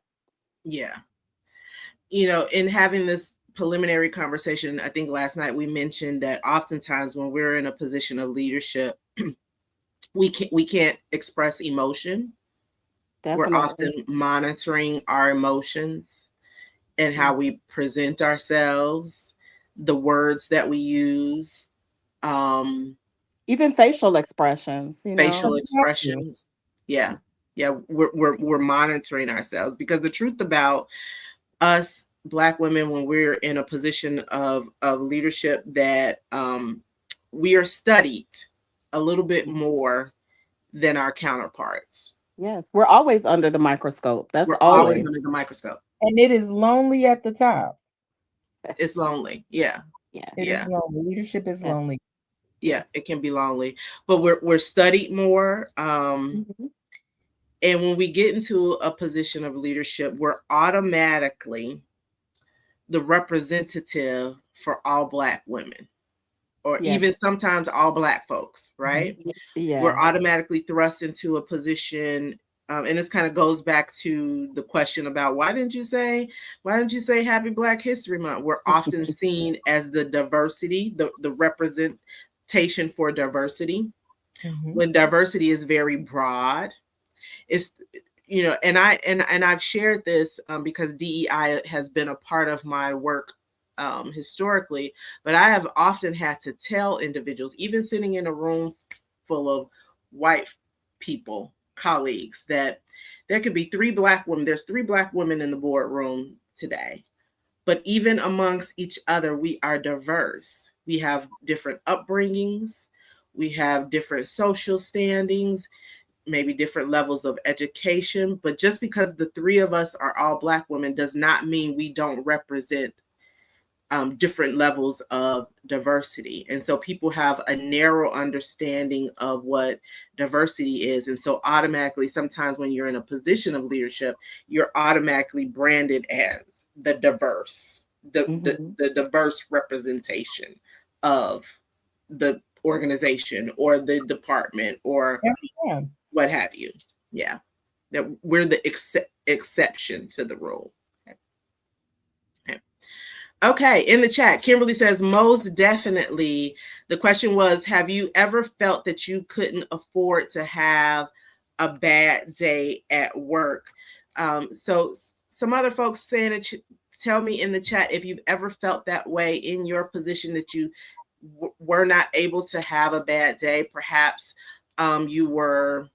In having this preliminary conversation, I think last night we mentioned that oftentimes when we're in a position of leadership, we can't express emotion. Definitely. We're often monitoring our emotions and how we present ourselves, the words that we use, even facial expressions. Yeah, we're monitoring ourselves, because the truth about us Black women, when we're in a position of leadership, that we are studied a little bit more than our counterparts. Yes, we're always under the microscope. That's We're always always. under the microscope. And it is lonely at the top. It's lonely. Yeah. Yes. It is Yeah. lonely. Leadership is Yes. lonely. Yeah. Yes. It can be lonely, but we're studied more. Mhm. And when we get into a position of leadership, we're automatically the representative for all Black women, or Yes. even sometimes all Black folks, right? We're Yes. automatically thrust into a position. And this kind of goes back to the question about why didn't you say Happy Black History Month? We're often seen as the diversity, the representation for diversity, Mhm. when diversity is very broad. It's, and I've shared this because DEI has been a part of my work historically, but I have often had to tell individuals, even sitting in a room full of white people, colleagues, that there could be three Black women. There's three Black women in the boardroom today, but even amongst each other, we are diverse. We have different upbringings, we have different social standings, maybe different levels of education. But just because the three of us are all Black women does not mean we don't represent different levels of diversity. And so people have a narrow understanding of what diversity is. And so automatically, sometimes when you're in a position of leadership, you're automatically branded as the diverse, Mhm. the diverse representation of the organization or the department or Every time. what have you. Yeah. That we're the exception to the rule. Okay. Okay, in the chat, Kimberly says, most definitely. The question was, have you ever felt that you couldn't afford to have a bad day at work? So, some other folks saying it, tell me in the chat if you've ever felt that way in your position, that you were not able to have a bad day. Perhaps you were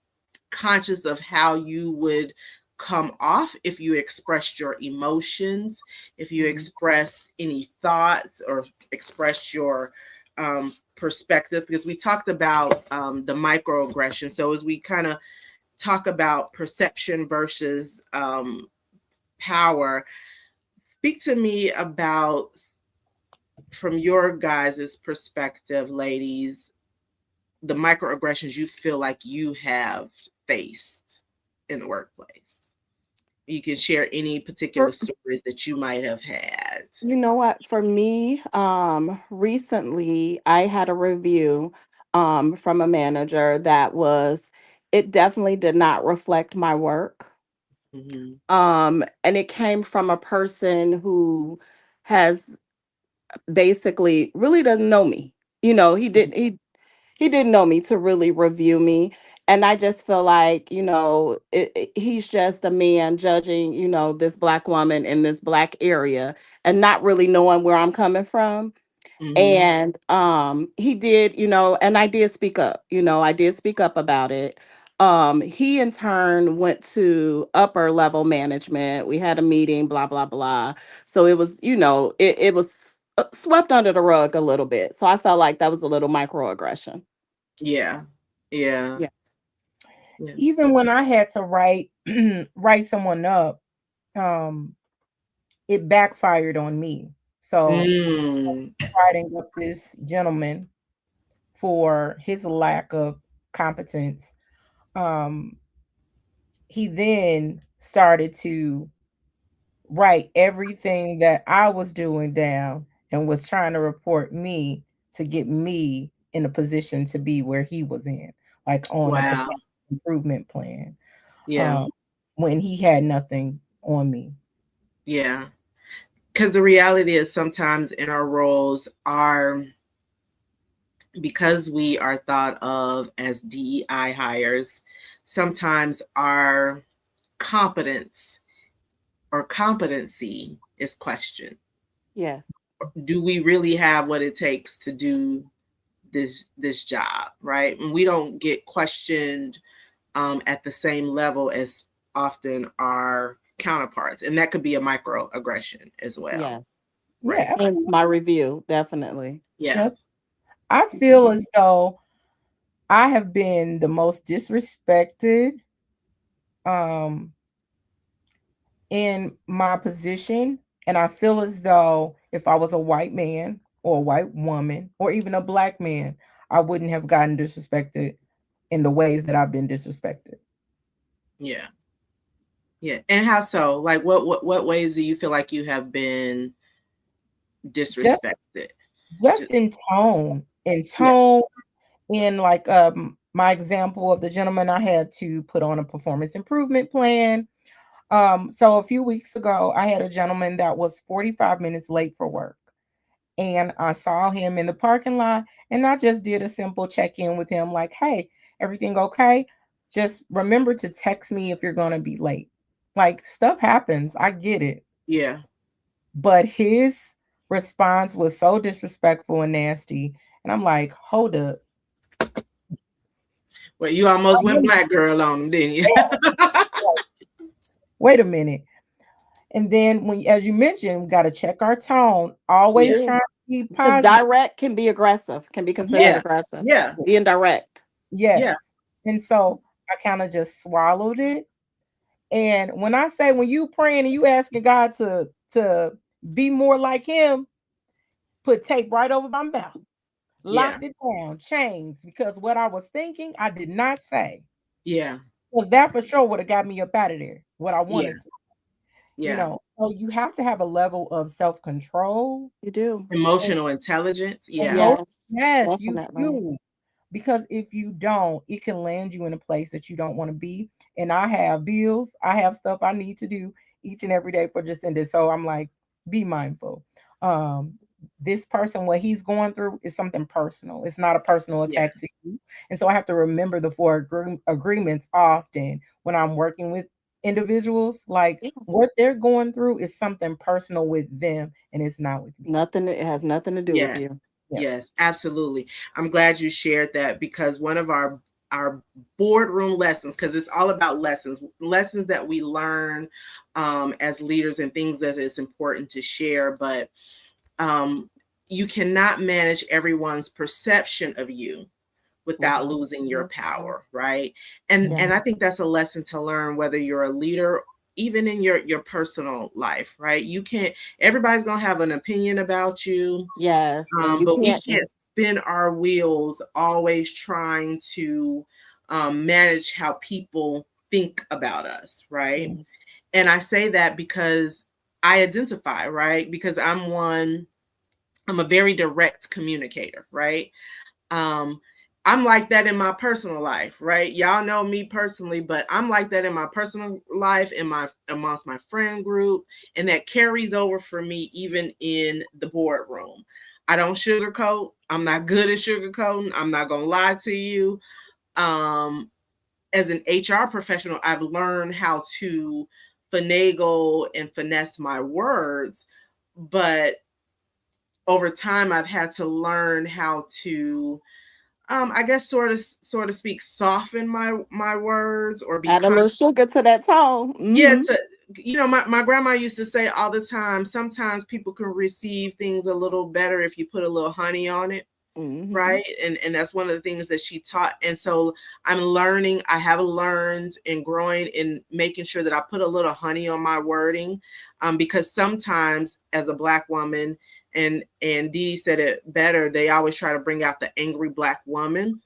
conscious of how you would come off if you expressed your emotions, if you Mhm. express any thoughts or express your perspective, because we talked about the microaggression. So as we kind of talk about perception versus power, speak to me about, from your guys' perspective, ladies, the microaggressions you feel like you have faced in the workplace. You can share any particular For, stories that you might have had. you know what? For me, recently I had a review from a manager that was, it definitely did not reflect my work. Mm-hmm. And it came from a person who has basically really doesn't know me. He didn't know me to really review me. And I just feel like, he's just a man judging, this Black woman in this Black area and not really knowing where I'm coming from. Mm-hmm. And he did, and I did speak up about it. He in turn went to upper level management. We had a meeting, blah blah blah. So it was, it was swept under the rug a little bit. So I felt like that was a little microaggression. Yeah. Yeah. Yeah. Yeah. Even when I had to write write someone up, um, it backfired on me. So Mm. writing up this gentleman for his lack of competence, um, he then started to write everything that I was doing down and was trying to report me to get me in a position to be where he was in, like on a Wow. performance improvement plan, Yeah. um, when he had nothing on me. Yeah. Because the reality is sometimes in our roles are, because we are thought of as DEI hires, sometimes our competence or competency is questioned. Yes. Do we really have what it takes to do this job, right? And we don't get questioned at the same level as often our counterparts, and that could be a microaggression as well, Yes. right? Yeah, Hence my review, definitely. Yeah. yep. I Mhm. feel as though I have been the most disrespected um in my position, and I feel as though if I was a white man or a white woman or even a black man, I wouldn't have gotten disrespected in the ways that I've been disrespected. Yeah. Yeah. And how so? Like what ways do you feel like you have been Just disrespected? just Just in yeah. tone, in like my example of the gentleman I had to put on a performance improvement plan. So a few weeks ago, I had a gentleman that was 45 minutes late for work. And I saw him in the parking lot, and I just did a simple check-in with him, like, hey, everything okay? Just remember to text me if you're gonna be late. Like, stuff happens, I get it. Yeah. But his response was so disrespectful and nasty. And I'm like, hold up. Well, you almost went black girl on them, didn't you? Wait a minute. And then when, as you mentioned, we got to check our tone, We always Yeah. trying do. to be Because positive. direct can be aggressive, can be considered Yes, Yeah. aggressive. Yeah. Being direct. Yeah. yes. And so I kind of just swallowed it. And when I say, when you praying and you asking God to be more like him, put tape right over my mouth, Yeah. locked it down, chains, because what I was thinking, I did not say. Yeah. Because that for sure would have got me up out of there, what I Yeah. wanted to, Yeah. So you have to have a level of self-control You do. and Emotional intelligence. Yeah. emotion. Yes, Yes, you definitely. do. Because if you don't, it can land you in a place that you don't want to be. And I have bills, I have stuff I need to do each and every day for JaCinda. So I'm like, be mindful. Um, this person, what he's going through is something personal. It's not a personal Yeah. attack to you. And so I have to remember the four agreements often when I'm working with individuals. Like, Yeah. what they're going through is something personal with them, and it's not with me. Nothing, it has nothing to do with Yeah. you. Yeah. Yes, absolutely. I'm glad you shared that because one of our boardroom lessons, because it's all about lessons that we learn as leaders and things that is important to share. But um, you cannot manage everyone's perception of you without Without losing your your power, right? And yeah. I think that's a lesson to learn whether you're a leader, even in your personal life, right? You can't, everybody's gonna have an opinion about you, Yes. And you but we can't can't spin our wheels always trying to manage how people think about us, right? mm, And I say that because I identify, right? Because I'm a very direct communicator, right? Um, I'm like that in my personal life, right? Y'all know me personally, but I'm like that in my personal life, in my amongst my friend group, and that carries over for me even in the boardroom. I don't sugarcoat. I'm not good at sugarcoating. I'm not gonna lie to you. Um, as an HR professional, I've learned how to finagle and finesse my words, but over time, I've had to learn how to I guess sort of speak, soften my words or be add a little sugar to that tone. yeah, Mm-hmm. to my grandma used to say all the time, sometimes people can receive things a little better if you put a little honey on it, Mm-hmm. right? And that's one of the things that she taught. And so I have learned and growing in making sure that I put a little honey on my wording, because sometimes as a Black woman, and Dee said it better, they always try to bring out the angry Black woman.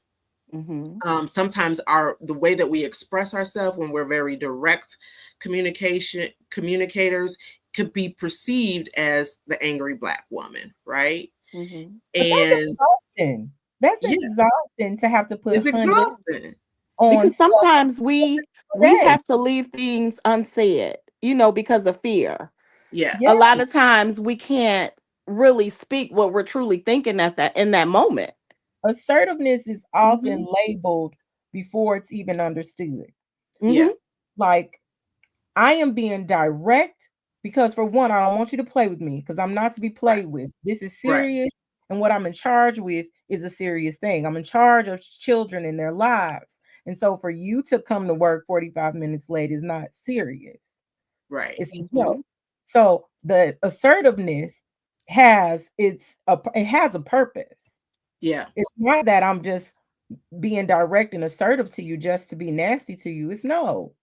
Mm-hmm. Sometimes the way that we express ourselves when we're very direct communicators could be perceived as the angry Black woman, right? Mm-hmm. But that's And exhausting. That's yeah, exhausting to have to put it's honey exhausting. on Because stuff sometimes we every day. have to leave things unsaid, because of fear. Yeah, Yeah. A lot of times we can't really speak what we're truly thinking at that in that moment. Assertiveness is Mm-hmm. often labeled before it's even understood. yeah, Mm-hmm. Like, I am being direct because, for one, I don't want you to play with me because I'm not to be right, played with. This is right, serious. And what I'm in charge with is a serious thing. I'm in charge of children and their lives. And so for you to come to work 45 minutes late is not serious. right. It's a Mm-hmm. joke. So the assertiveness it has a purpose. Yeah, It's not that I'm just being direct and assertive to you just to be nasty to you. It's no.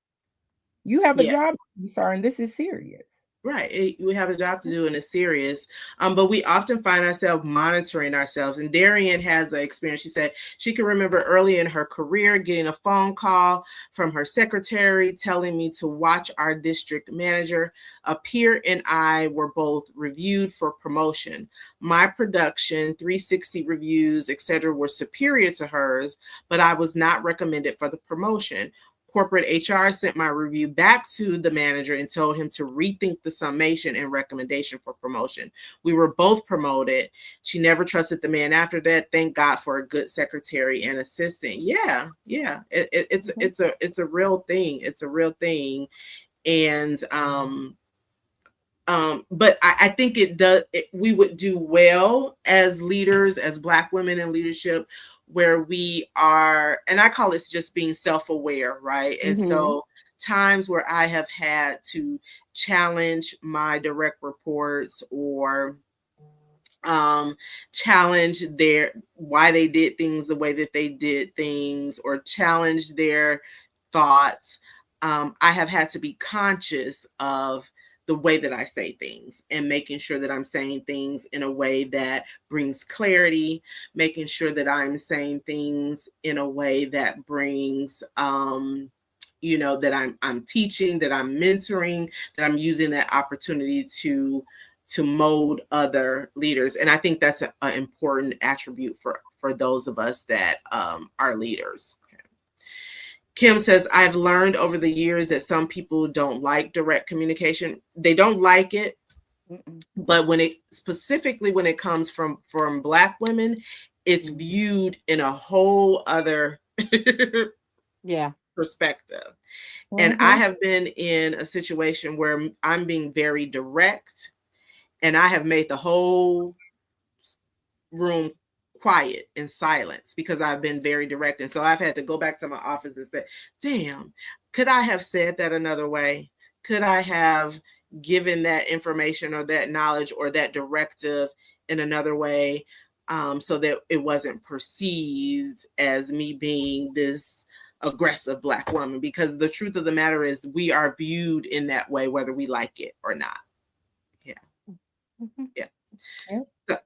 You have a Yeah. job to do, sir, and this is serious. Right. We have a job to do and it's serious. But we often find ourselves monitoring ourselves. And Darian has an experience. She said she can remember early in her career getting a phone call from her secretary telling me to watch our district manager. A peer and I were both reviewed for promotion. My production, 360 reviews, etc., were superior to hers, but I was not recommended for the promotion. Corporate HR sent my review back to the manager and told him to rethink the summation and recommendation for promotion. We were both promoted. She never trusted the man after that. Thank God for a good secretary and assistant. Yeah, yeah. It's a real thing. It's a real thing. And but I think we would do well as leaders, as Black women in leadership, where we are, and I call this just being self-aware, right? And so times where I have had to challenge my direct reports or challenge why they did things the way that they did things, or challenge their thoughts. I have had to be conscious of the way that I say things and making sure that I'm saying things in a way that brings clarity, making sure that I'm saying things in a way that brings that I'm teaching, that I'm mentoring, that I'm using that opportunity to mold other leaders. And I think that's an important attribute for those of us that are leaders. Kim says, I've learned over the years that some people don't like direct communication. They don't like it. But specifically when it comes from Black women, it's viewed in a whole other perspective. And I have been in a situation where I'm being very direct, and I have made the whole room quiet and silence because I've been very direct. And so I've had to go back to my office and say, damn, could I have said that another way? Could I have given that information or that knowledge or that directive in another way, so that it wasn't perceived as me being this aggressive Black woman? Because the truth of the matter is we are viewed in that way, whether we like it or not. Yeah. So,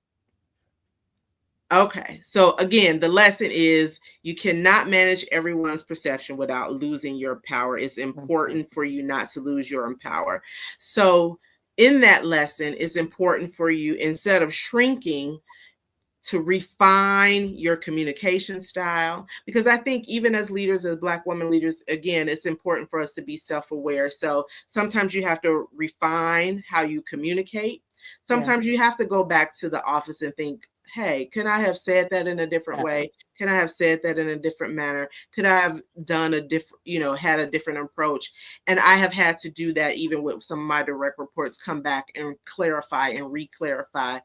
okay. So again, the lesson is you cannot manage everyone's perception without losing your power. It's important for you not to lose your power. So in that lesson, it's important for you, instead of shrinking, to refine your communication style. Because I think even as leaders, as Black women leaders, again, it's important for us to be self-aware. So sometimes you have to refine how you communicate. Sometimes you have to go back to the office and think, hey, can I have said that in a different way? Can I have said that in a different manner? Could I have done a different, had a different approach? And I have had to do that even with some of my direct reports, come back and clarify and re-clarify,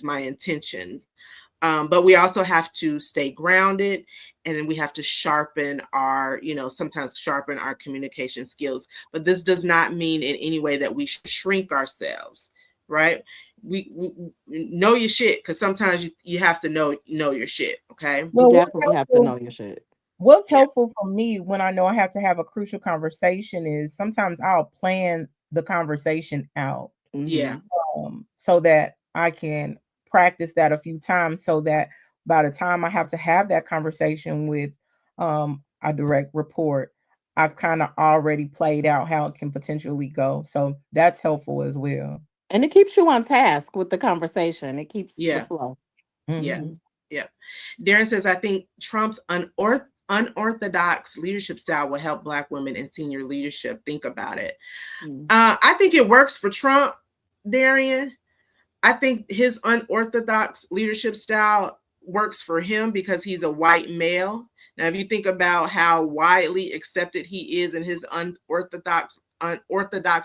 my intentions. But we also have to stay grounded, and then we have to sometimes sharpen our communication skills. But this does not mean in any way that we shrink ourselves, right? We know your shit, because sometimes you have to know your shit. Okay. Well, you definitely have to know your shit. What's helpful for me when I know I have to have a crucial conversation is sometimes I'll plan the conversation out. Yeah. So that I can practice that a few times, so that by the time I have to have that conversation with a direct report, I've kind of already played out how it can potentially go. So that's helpful as well. And it keeps you on task with the conversation. It keeps the flow. Yeah. Yeah. Darren says, I think Trump's unorthodox leadership style will help Black women in senior leadership. Think about it. I think it works for Trump, Darian. I think his unorthodox leadership style works for him because he's a white male. Now, if you think about how widely accepted he is, and his unorthodox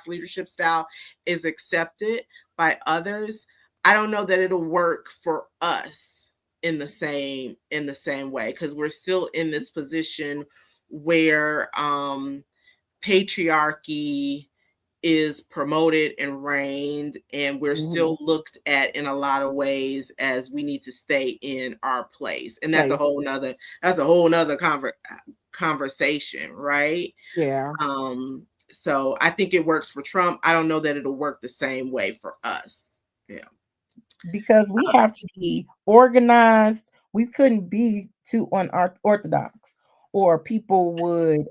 leadership style is accepted by others, I don't know that it'll work for us in the same way, because we're still in this position where patriarchy is promoted and reigned, and we're still looked at in a lot of ways as we need to stay in our place. And that's a whole nother conversation, right? Yeah. So I think it works for Trump. I don't know that it'll work the same way for us. Yeah. Because we have to be organized. We couldn't be too unorthodox, or people would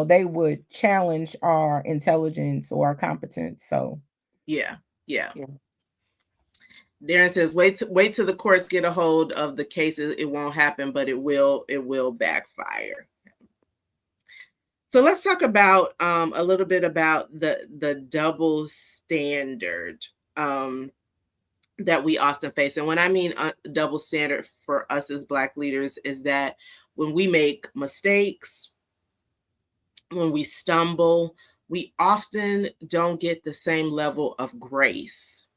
they would challenge our intelligence or our competence. So yeah. Darren says, wait till the courts get a hold of the cases. It won't happen, but it will backfire. So let's talk about a little bit about the double standard that we often face. And when I mean double standard for us as Black leaders is that when we make mistakes, when we stumble, we often don't get the same level of grace.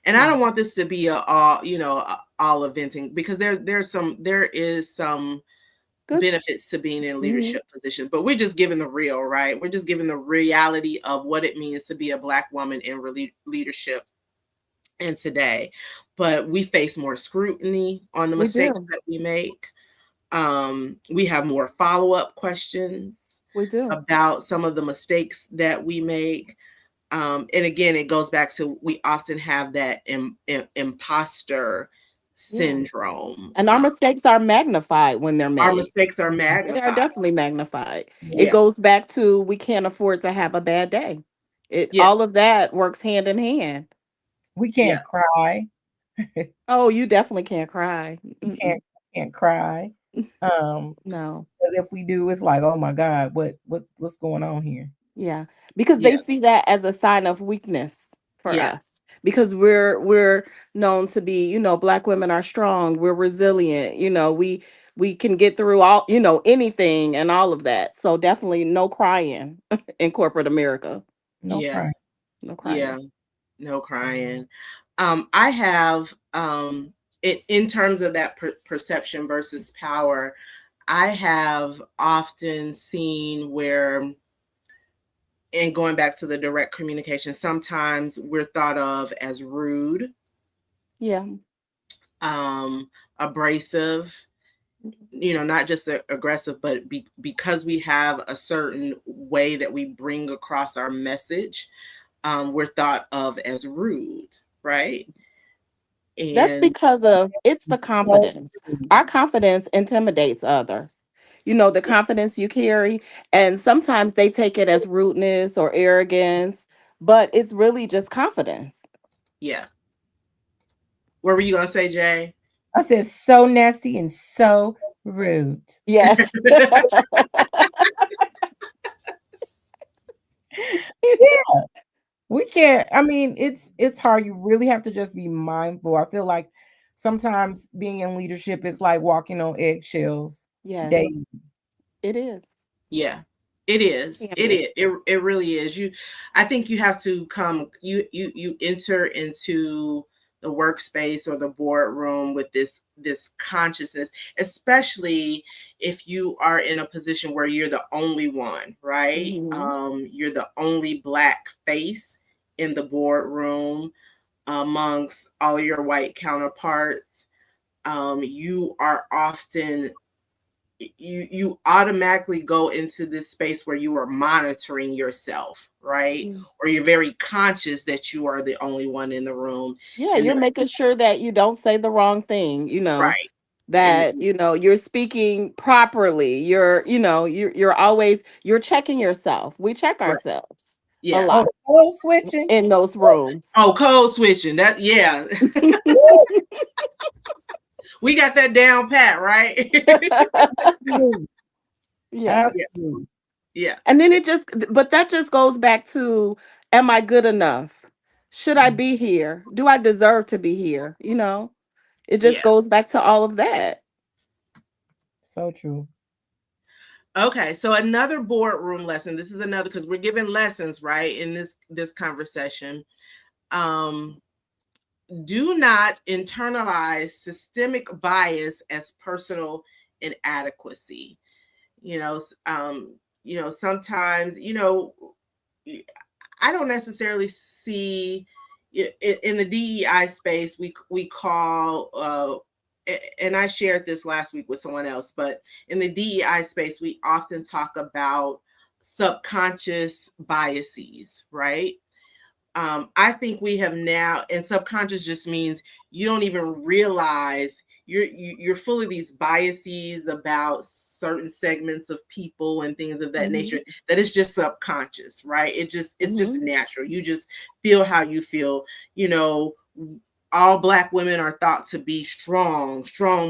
And I don't want this to be all eventing, because there is some benefits to being in leadership positions, but we're just giving the real, right? We're just giving the reality of what it means to be a Black woman in leadership and today. But we face more scrutiny on the mistakes that we make. We have more follow-up questions about some of the mistakes that we make. And again, it goes back to, we often have that imposter syndrome. And our mistakes are magnified when they're made. Our mistakes are magnified. They are definitely magnified. It goes back to, we can't afford to have a bad day. All of that works hand in hand. We can't cry. Oh, you definitely can't cry. You can't cry. No. If we do, it's like, oh my God, what's going on here? Yeah, because they see that as a sign of weakness for us, because we're known to be, Black women are strong, we're resilient, we can get through all, anything and all of that. So definitely no crying in corporate America. No crying. No crying. Yeah, no crying. I have in terms of that perception versus power, I have often seen where, and going back to the direct communication, sometimes we're thought of as rude, abrasive, not just aggressive, but because we have a certain way that we bring across our message, we're thought of as rude, right? And that's because it's the confidence. Our confidence intimidates others. The confidence you carry, and sometimes they take it as rudeness or arrogance, but it's really just confidence. Yeah. What were you gonna say, Jay? I said so nasty and so rude. Yes. Yeah. We can't. I mean, it's hard. You really have to just be mindful. I feel like sometimes being in leadership is like walking on eggshells. Yes. It is. Yeah. It is. It really is. I think you have to you enter into the workspace or the boardroom with this consciousness, especially if you are in a position where you're the only one, right? You're the only Black face in the boardroom amongst all of your white counterparts. You are often, you automatically go into this space where you are monitoring yourself, right? Or you're very conscious that you are the only one in the room. Yeah, you're making sure that you don't say the wrong thing, right? That you're speaking properly. You're always, you're checking yourself. We check ourselves a lot. Code switching in those rooms. Code switching. That we got that down pat, right? Yeah. Yeah. And then that just goes back to, am I good enough? Should I be here? Do I deserve to be here? It just goes back to all of that. So true. Okay, so another boardroom lesson. This is another, because we're giving lessons, right, in this conversation. Do not internalize systemic bias as personal inadequacy. sometimes, I don't necessarily see in the DEI space. We call and I shared this last week with someone else, but in the DEI space, we often talk about subconscious biases, right? I think we have now, and subconscious just means you don't even realize you're full of these biases about certain segments of people and things of that nature. Mhm. That is just subconscious, right? It's just Mhm. natural. You just feel how you feel. You know, all Black women are thought to be strong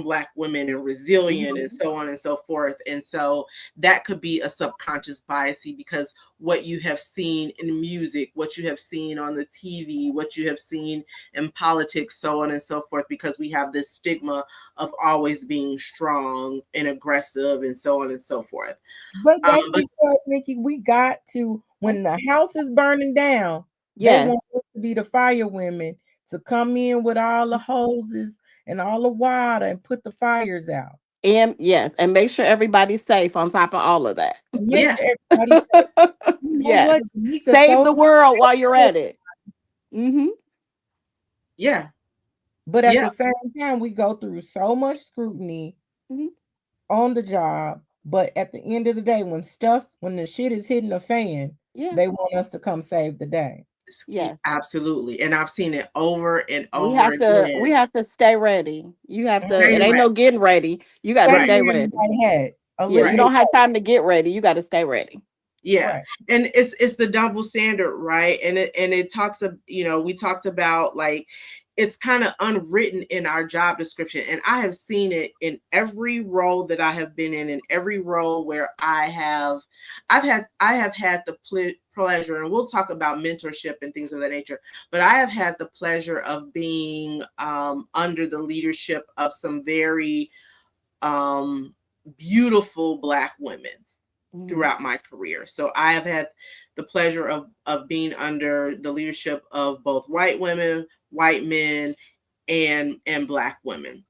Black women and resilient and Mhm. so on and so forth. And so that could be a subconscious bias because what you have seen in music, what you have seen on the TV, what you have seen in politics, so on and so forth, because we have this stigma of always being strong and aggressive and so on and so forth. But that's But because, Nikki, we got to, when the house is burning down, they Yes. want us to be the fire women to come in with all the hoses and all the water and put the fires out. And yes, and make sure everybody's safe on top of all of that. And make yeah, sure everybody says, you know what, Yes. Jamica Save so the world while you're at it. Mhm. yeah, but at yeah, the same time, we go through so much scrutiny Mhm. on the job. But at the end of the day, when the shit is hitting the fan, Yeah. they want us to come save the day. Yes. absolutely. And I've seen it over and We over have to we again. have to stay ready. You have to Stay it ain't ready. no getting ready. You got to Stay Right, stay where ready. everybody had a Yeah, little you right. bit. don't have time to get ready. You got to stay ready. Yeah, Right. and it's the double standard, right? And it talks of, we talked about, like, it's kind of unwritten in our job description, and I have seen it in every role that I have been in every role where I have had the pleasure, and we'll talk about mentorship and things of that nature, but I have had the pleasure of being under the leadership of some very um, beautiful Black women Mhm. throughout my career. So I have had the pleasure of being under the leadership of both white women, white men, and Black women.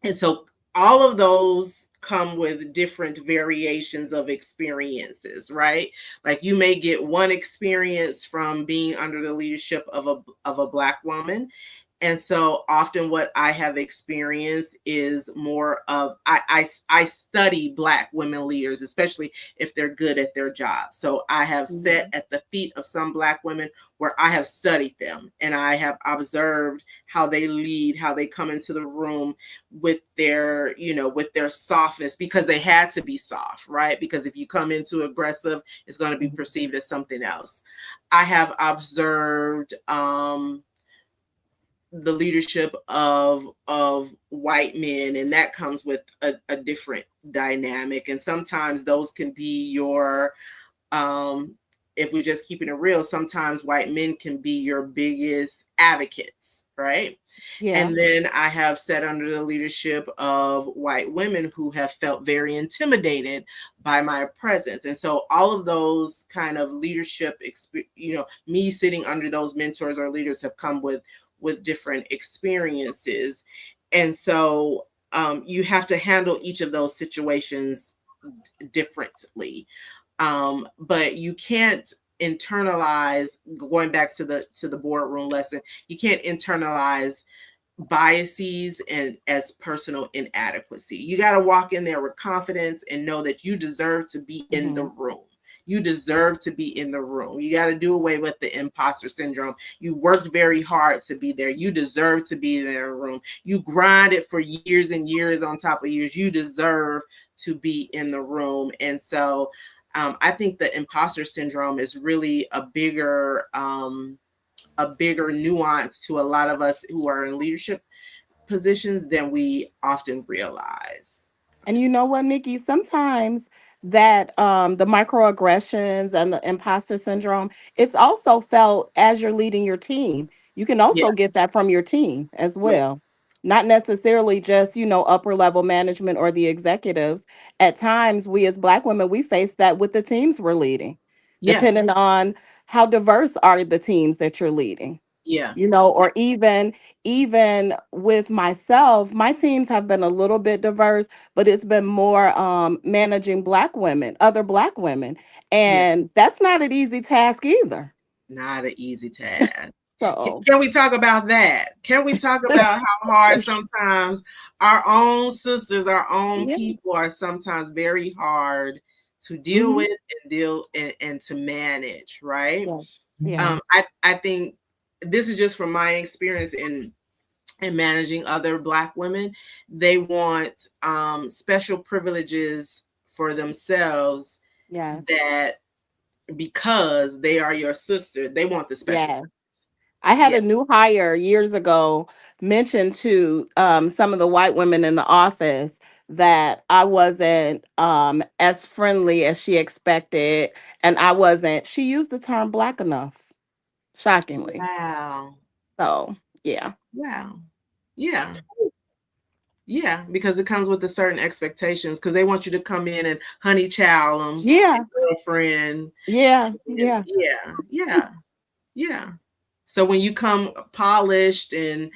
And so all of those come with different variations of experiences, right? Like, you may get one experience from being under the leadership of a Black woman, and so often what I have experienced is more of, I study Black women leaders, especially if they're good at their job. So I have sat Mhm. at the feet of some Black women where I have studied them, and I have observed how they lead, how they come into the room with their softness, because they had to be soft, right? Because if you come into aggressive, it's going to be Mhm. perceived as something else. I have observed the leadership of white men, and that comes with a different dynamic. And sometimes those can be your um if we're just keeping it real, sometimes white men can be your biggest advocates, right? Yeah. And then I have sat under the leadership of white women who have felt very intimidated by my presence. And so all of those kind of leadership, me sitting under those mentors or leaders have come with different experiences. And so you have to handle each of those situations differently. But you can't internalize, going back to the boardroom lesson, you can't internalize biases and as personal inadequacy. You got to walk in there with confidence and know that you deserve to be in the Mhm. room. You deserve to be in the room. You got to do away with the imposter syndrome. You worked very hard to be there. You deserve to be in the room. You grinded for years and years on top of years. You deserve to be in the room. And so I think the imposter syndrome is really a bigger nuance to a lot of us who are in leadership positions than we often realize. And you know what, Nikki? Sometimes that the microaggressions and the imposter syndrome, it's also felt as you're leading your team. You can also Yes, get that from your team as yes, well. Not necessarily just, upper level management or the executives. At times, we as Black women, we face that with the teams we're leading, yeah, depending on how diverse are the teams that you're leading. Yeah. Or even with myself, my teams have been a little bit diverse, but it's been more managing Black women, other Black women, Yeah. and that's not an easy task either. Not an easy task. So Can we talk about that? Can we talk about how hard sometimes our own sisters, our own yeah. people are sometimes very hard to deal Hmm. with and to manage, right? Yes. Mhm. Yes. I think this is just from my experience in managing other Black women. They want special privileges for themselves Yes. that because they are your sister, they want the special. Yes. I had Yeah, a new hire years ago mention to some of the white women in the office that I wasn't as friendly as she expected, and I wasn't. She used the term Black enough, shockingly. wow. So yeah, Wow. Yeah. Yeah. Because it comes with a certain expectations because they want you to come in and honey chow them, yeah, girlfriend. yeah, And yeah. yeah. Yeah. Yeah. So when you come polished and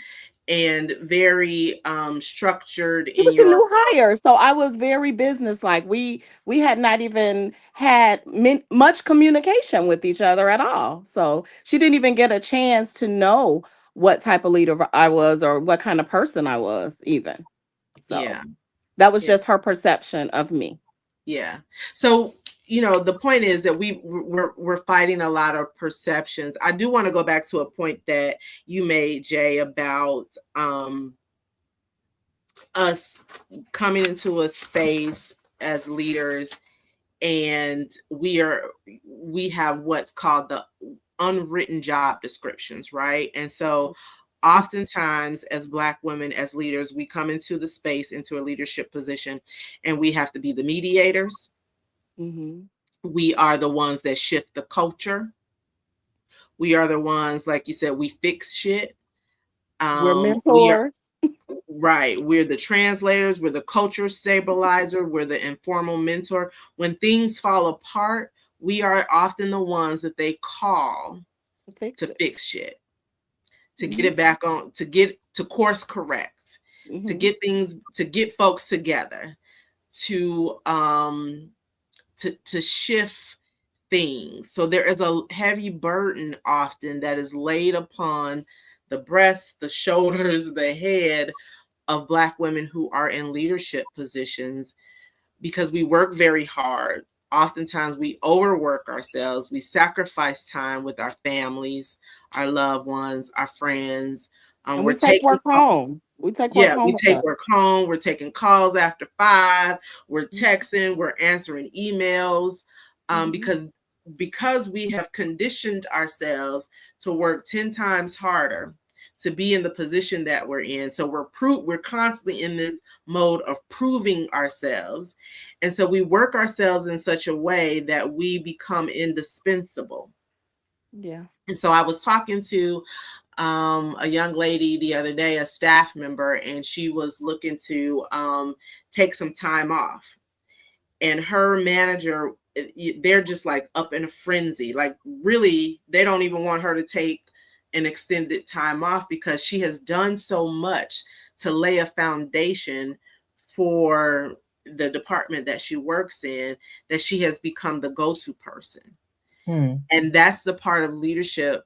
very structured She in was a your new hire, so I was very businesslike. We had not even had much communication with each other at all. So she didn't even get a chance to know what type of leader I was or what kind of person I was even. So yeah. that was Yeah. just her perception of me. Yeah. So, the point is that we're fighting a lot of perceptions. I do want to go back to a point that you made, Jay, about us coming into a space as leaders, and we have what's called the unwritten job descriptions, right? And so oftentimes as Black women, as leaders, we come into the space, into a leadership position, and we have to be the mediators. Hmm. We are the ones that shift the culture. We are the ones, like you said, we fix shit. We're We are mentors. right. We're the translators. We're the culture stabilizer. We're the informal mentor. When things fall apart, we are often the ones that they call To fix to it. fix shit, to get Hmm. it back on, to course correct, to Hmm. get things, to get folks together, to to shift things. So there is a heavy burden often that is laid upon the breasts, the shoulders, the head of Black women who are in leadership positions because we work very hard. Oftentimes we overwork ourselves. We sacrifice time with our families, our loved ones, our friends. And We're we take taking work home. We take work yeah, home we with take us. work home. We're taking calls after 5. We're texting. We're answering emails, Hmm. because we have conditioned ourselves to work 10 times harder to be in the position that we're in. So we're constantly in this mode of proving ourselves, and so we work ourselves in such a way that we become indispensable. Yeah. And so I was talking to a young lady the other day, a staff member, and she was looking to take some time off. And her manager, they're just like up in a frenzy. Like, really, they don't even want her to take an extended time off because she has done so much to lay a foundation for the department that she works in, that she has become the go to person. Hmm. And that's the part of leadership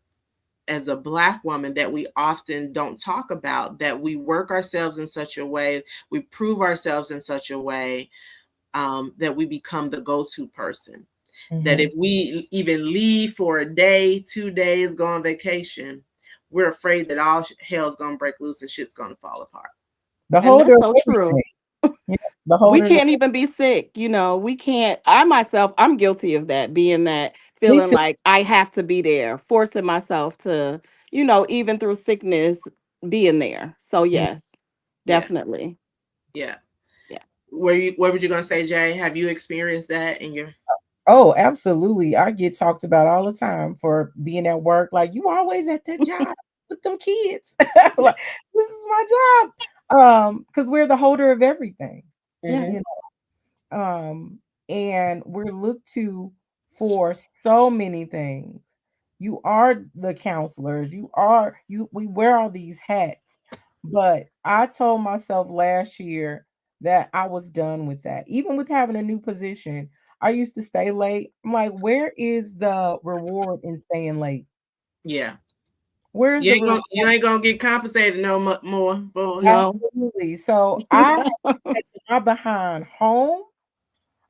as a Black woman that we often don't talk about, that we work ourselves in such a way, we prove ourselves in such a way, that we become the go-to person. That if Mhm. we even leave for a day, 2 days, go on vacation, we're afraid that all hell's gonna break loose and shit's gonna fall apart. The And holder that's of so true. everything. Yeah, the We holders of can't even be sick, we can't. I myself, I'm guilty of that, being that, me feeling too. like I have to be there, forcing myself to, even through sickness, being there. So Mm. yes, Yeah, definitely. yeah. Yeah. What were you gonna say, Jay? Have you experienced that in your Oh, absolutely. I get talked about all the time for being at work. Like, you always at that job with them kids. yeah. Like, this is my job. Because we're the holder of everything, Yeah. Mm-hmm. you know. And we're looked to for so many things. You are the counselors. We wear all these hats. But I told myself last year that I was done with that. Even with having a new position, I used to stay late. I'm like, where is the reward in staying late? Yeah. Where's the reward? You ain't gonna get compensated no more, boy. No. Absolutely. So I have taken my behind home,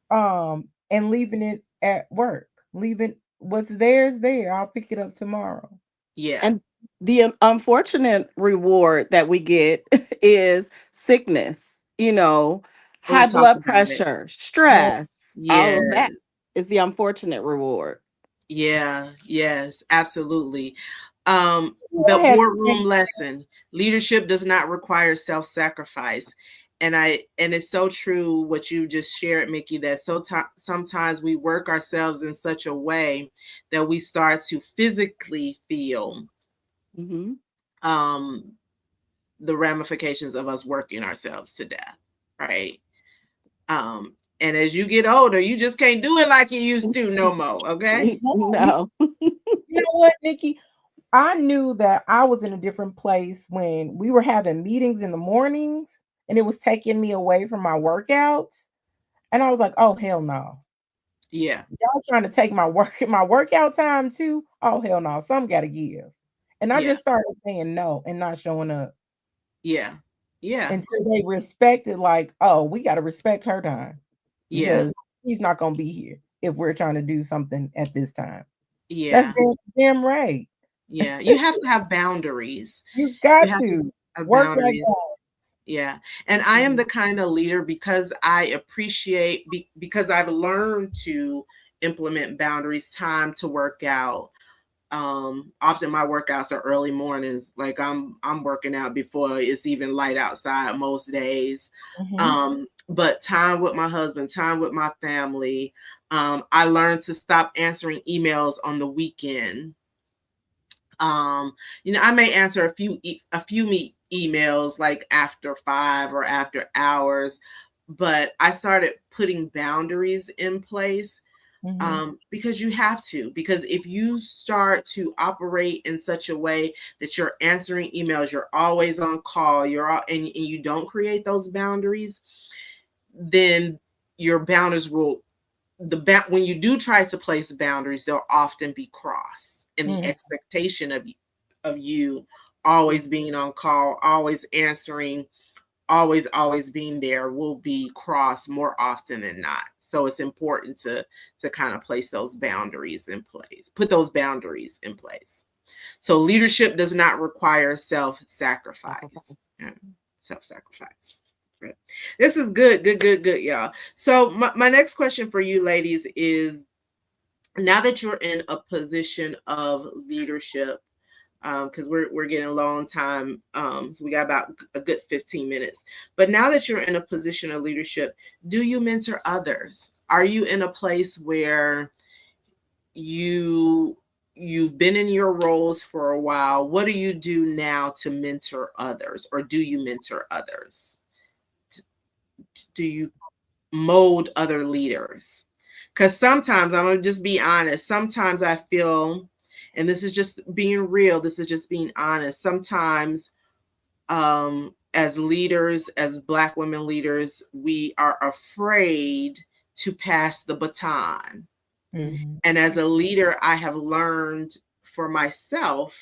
and leaving it at work. Leaving what's there is there. I'll pick it up tomorrow. Yeah. And the unfortunate reward that we get is sickness, you know, Oh, high talk blood about it. pressure, Yeah. stress, all Yeah. of that is the unfortunate reward. Yeah. Yes, absolutely. I But had to boardroom change. lesson: leadership does not require self-sacrifice. And it's so true what you just shared, Mickey, that sometimes we work ourselves in such a way that we start to physically feel Hmm. um the ramifications of us working ourselves to death, right? Um, and as you get older, you just can't do it like you used to no more. Okay. No, No. you know what, Nikki? I knew that I was in a different place when we were having meetings in the mornings and it was taking me away from my workouts. And I was like, oh hell no. Yeah. Y'all trying to take my workout time too? Oh hell no, some gotta give. And I Yeah. just started saying no and not showing up Yeah. Yeah. until they respected, like, oh, we gotta respect her time Yeah. because he's not gonna be here if we're trying to do something at this time. That's Yeah. damn right. Yeah. You have to have boundaries. You You got have to to have work like boundaries. that. Yeah. And I am Mhm. the kind of leader because I appreciate, because I've learned to implement boundaries, time to work out. Often my workouts are early mornings, like I'm working out before it's even light outside most days. Mhm. But time with my husband, time with my family. I learned to stop answering emails on the weekend. I may answer a few emails like after 5 or after hours, but I started putting boundaries in place, Mhm. because you have to. Because if you start to operate in such a way that you're answering emails, you're always on call, and you don't create those boundaries, then your boundaries will when you do try to place boundaries, they'll often be crossed, and the Mhm. expectation of you always being on call, always answering, always being there will be crossed more often than not. So it's important to kind of place those boundaries in place, put those boundaries in place. So leadership does not require self-sacrifice. Sacrifice. Yeah, self-sacrifice. Right. This is good, good, good, good, y'all. So my next question for you ladies is, now that you're in a position of leadership, because we're getting low on time, so we got about a good 15 minutes. But now that you're in a position of leadership, do you mentor others? Are you in a place where you you've been in your roles for a while? What do you do now to mentor others, or do you mentor others? Do you mold other leaders? Because sometimes, I'm gonna just be honest, sometimes I feel, and this is just being real, this is just being honest, sometimes, as leaders, as Black women leaders, we are afraid to pass the baton. Mhm. And as a leader, I have learned for myself,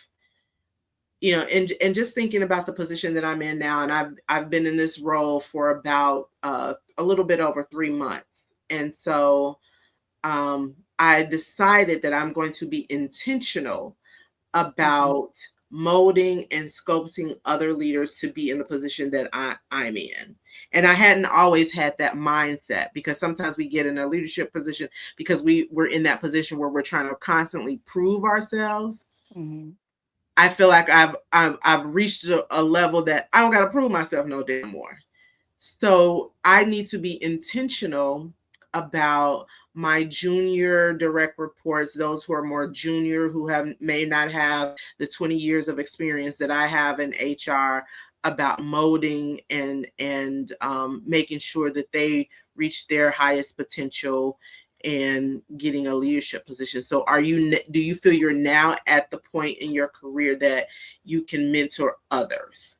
and just thinking about the position that I'm in now, and I've been in this role for about a little bit over 3 months. And so, I decided that I'm going to be intentional Mhm. about molding and sculpting other leaders to be in the position that I'm in. And I hadn't always had that mindset, because sometimes we get in a leadership position because we're in that position where we're trying to constantly prove ourselves. Mhm. I feel like I've reached a level that I don't got to prove myself no damn more. So I need to be intentional about my junior direct reports, those who are more junior, who may not have the 20 years of experience that I have in HR, about molding and making sure that they reach their highest potential, and getting a leadership position. So do you feel you're now at the point in your career that you can mentor others?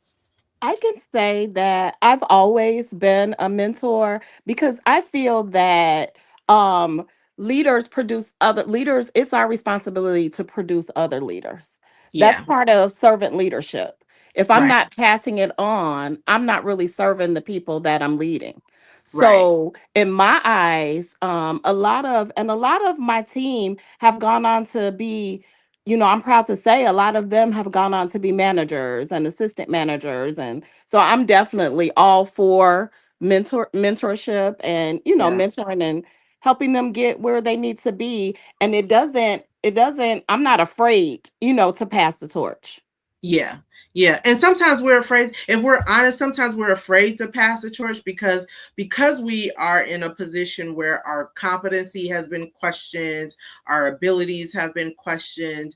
I can say that I've always been a mentor because I feel that um leaders, it's our responsibility to produce other leaders. That's Yeah, part of servant leadership. If I'm right, not passing it on, I'm not really serving the people that I'm leading. right. So in my eyes, a lot of my team have gone on to be, I'm proud to say a lot of them have gone on to be managers and assistant managers. And so I'm definitely all for mentorship and, Yeah. mentoring and helping them get where they need to be. And I'm not afraid, to pass the torch. Yeah. Yeah. And sometimes we're afraid, if we're honest, sometimes we're afraid to pass the torch because we are in a position where our competency has been questioned, our abilities have been questioned.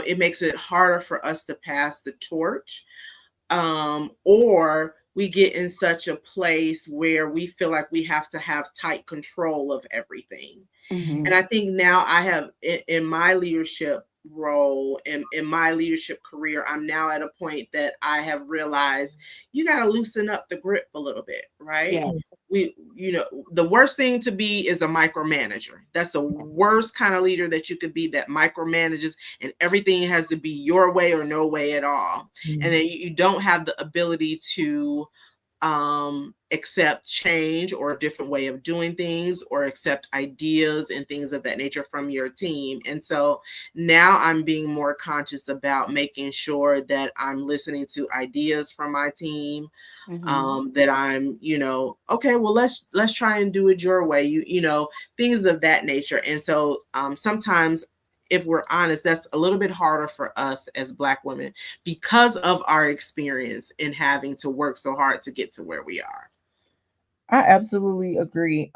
It makes it harder for us to pass the torch. Or we get in such a place where we feel like we have to have tight control of everything. And Hmm. I think now I have in my leadership role in my leadership career, I'm now at a point that I have realized you got to loosen up the grip a little bit, right? Yes. The worst thing to be is a micromanager. That's the worst kind of leader that you could be, that micromanages and everything has to be your way or no way at all. And Mhm. then you don't have the ability to accept change or a different way of doing things or accept ideas and things of that nature from your team. And so now I'm being more conscious about making sure that I'm listening to ideas from my team, Hmm. that I'm, okay, well, let's try and do it your way, things of that nature. And so sometimes, if we're honest, that's a little bit harder for us as Black women because of our experience in having to work so hard to get to where we are. I absolutely agree.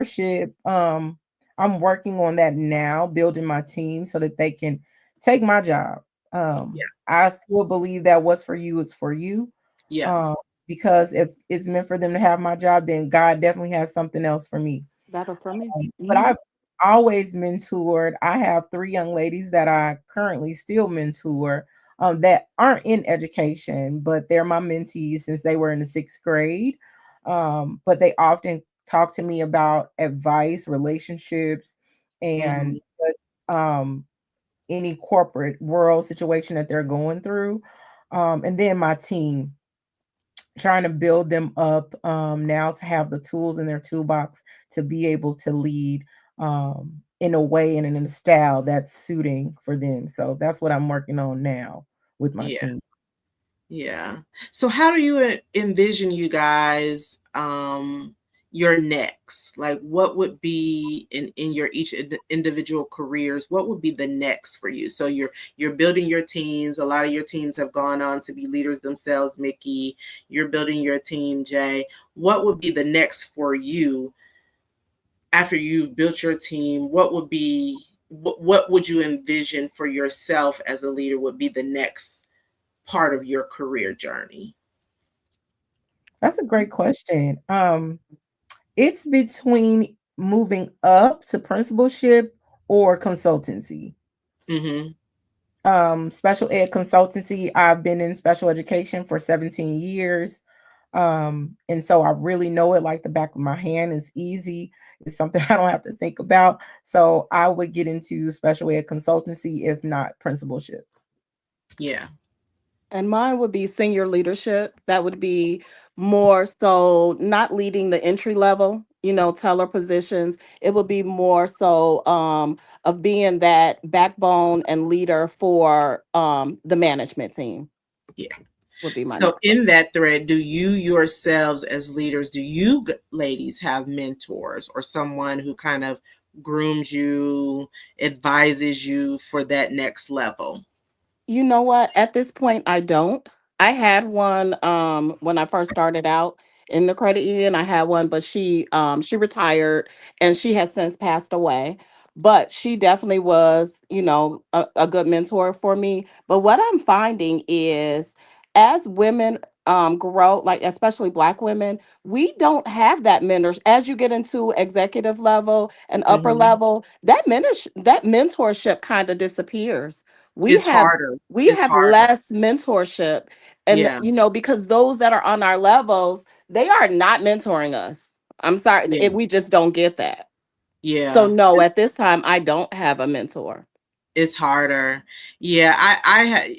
Leadership, I'm working on that now, building my team so that they can take my job. Yeah, I still believe that what's for you is for you. yeah, Um, because if it's meant for them to have my job, then God definitely has something else for me. That'll for me. But Hmm. I've always mentored. I have three young ladies that I currently still mentor, that aren't in education, but they're my mentees since they were in the sixth grade. But they often talk to me about advice, relationships, hmm, and just, any corporate world situation that they're going through. And then my team, trying to build them up, now to have the tools in their toolbox to be able to lead, in a way and in a style that's suiting for them. So that's what I'm working on now with my yeah. team. Yeah. So how do you envision you guys your next? Like what would be in your each individual careers, what would be the next for you? So you're building your teams. A lot of your teams have gone on to be leaders themselves, Mickey. You're building your team, Jay. What would be the next for you after you've built your team? What would you envision for yourself as a leader would be the next part of your career journey? That's a great question. It's between moving up to principalship or consultancy. Mm-hmm. Special ed consultancy. I've been in special education for 17 years. And so I really know it like the back of my hand. It's easy. It's something I don't have to think about. So I would get into special ed consultancy, if not principalship. Yeah. And mine would be senior leadership. That would be more so not leading the entry level, teller positions. It would be more so of being that backbone and leader for the management team Yeah. would be my So next. in that thread, do you yourselves as leaders, do you ladies have mentors or someone who kind of grooms you, advises you for that next level? You know what? At this point, I don't. I had one when I first started out in the credit union. I had one, but she retired and she has since passed away. But she definitely was, a good mentor for me. But what I'm finding is as women grow, like especially Black women, we don't have that mentor. As you get into executive level and upper Mhm. level, that mentorship kind of disappears. We It's have harder. we It's have harder. less mentorship, and Yeah. because those that are on our levels, they are not mentoring us. I'm sorry, Yeah. we just don't get that. So Yeah. no, at this time, I don't have a mentor. It's harder. Yeah,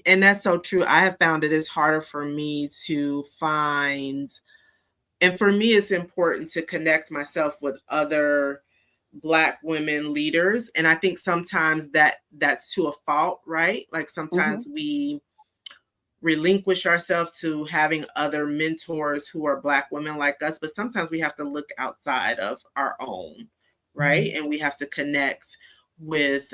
and that's so true. I have found it is harder for me to find, and for me, it's important to connect myself with other Black women leaders. And I think sometimes that's to a fault, right? Like Hmm. sometimes we relinquish ourselves to having other mentors who are Black women like us, but sometimes we have to look outside of our own, right? Mhm. And we have to connect with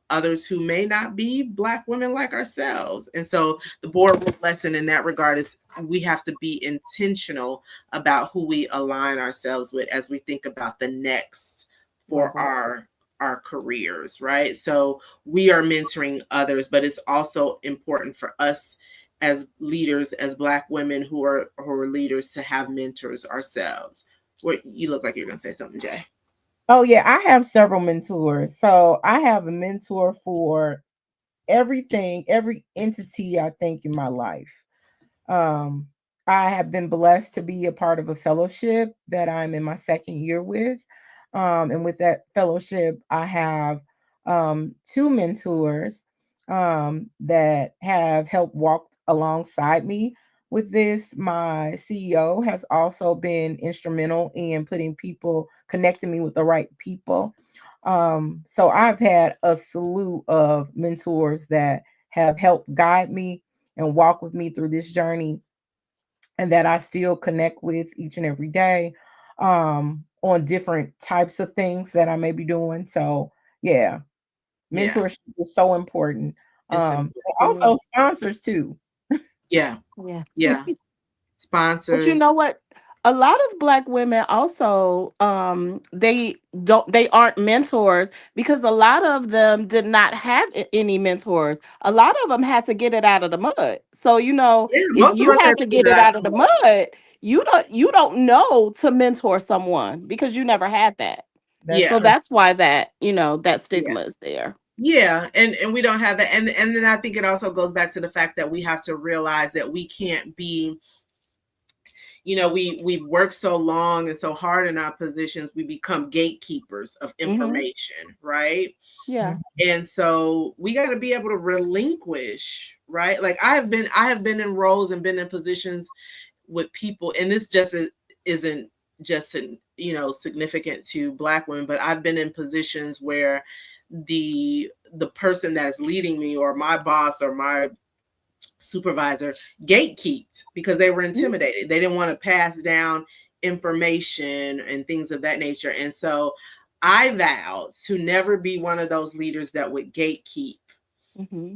others who may not be Black women like ourselves. And so the boardroom lesson in that regard is we have to be intentional about who we align ourselves with as we think about the next for Level. our careers, right? So we are mentoring others, but it's also important for us as leaders, as Black women who are leaders, to have mentors ourselves. What, you look like you're gonna say something, Jay. Oh yeah, I have several mentors. So I have a mentor for everything, every entity I think in my life. Um, I have been blessed to be a part of a fellowship that I'm in my second year with. And with that fellowship, I have two mentors that have helped walk alongside me with this. My CEO has also been instrumental in putting people, connecting me with the right people. So I've had a slew of mentors that have helped guide me and walk with me through this journey, and that I still connect with each and every day on different types of things that I may be doing. So yeah, Yeah, mentorship is so important. it's And important. also sponsors too. Yeah, Yeah. yeah. But you Sponsors. know what? A lot of Black women also, they aren't mentors because a lot of them did not have any mentors. A lot of them had to get it out of the mud. So, Yeah, if most of you us had have to to get get it it out out of of the the mud. mud, you don't know to mentor someone because you never had that. That's So Yeah, true. that's why that yeah. stigma is there. Yeah, and we don't have that, and then I think it also goes back to the fact that we have to realize that we can't be, we've worked so long and so hard in our positions, we become gatekeepers of Hmm. information, right? Yeah. Mhm. And so we got to be able to relinquish, right? Like I have been in roles and been in positions with people, and this just isn't just significant to Black women, but I've been in positions where the person that is leading me, or my boss, or my supervisor, gatekeeped because they were intimidated. They didn't want to pass down information and things of that nature. And so I vowed to never be one of those leaders that would gatekeep Hmm.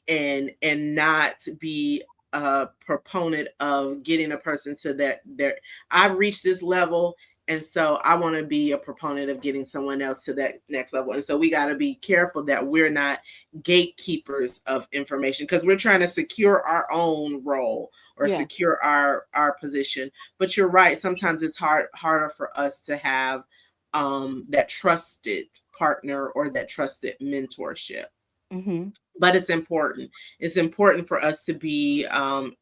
and not be a proponent of getting a person to that their I've reached this level, and so I want to be a proponent of getting someone else to that next level. And so we got to be careful that we're not gatekeepers of information because we're trying to secure our own role or Yes. secure our position. But you're right, sometimes it's harder for us to have that trusted partner or that trusted mentorship, Hmm. but it's important. It's important for us to be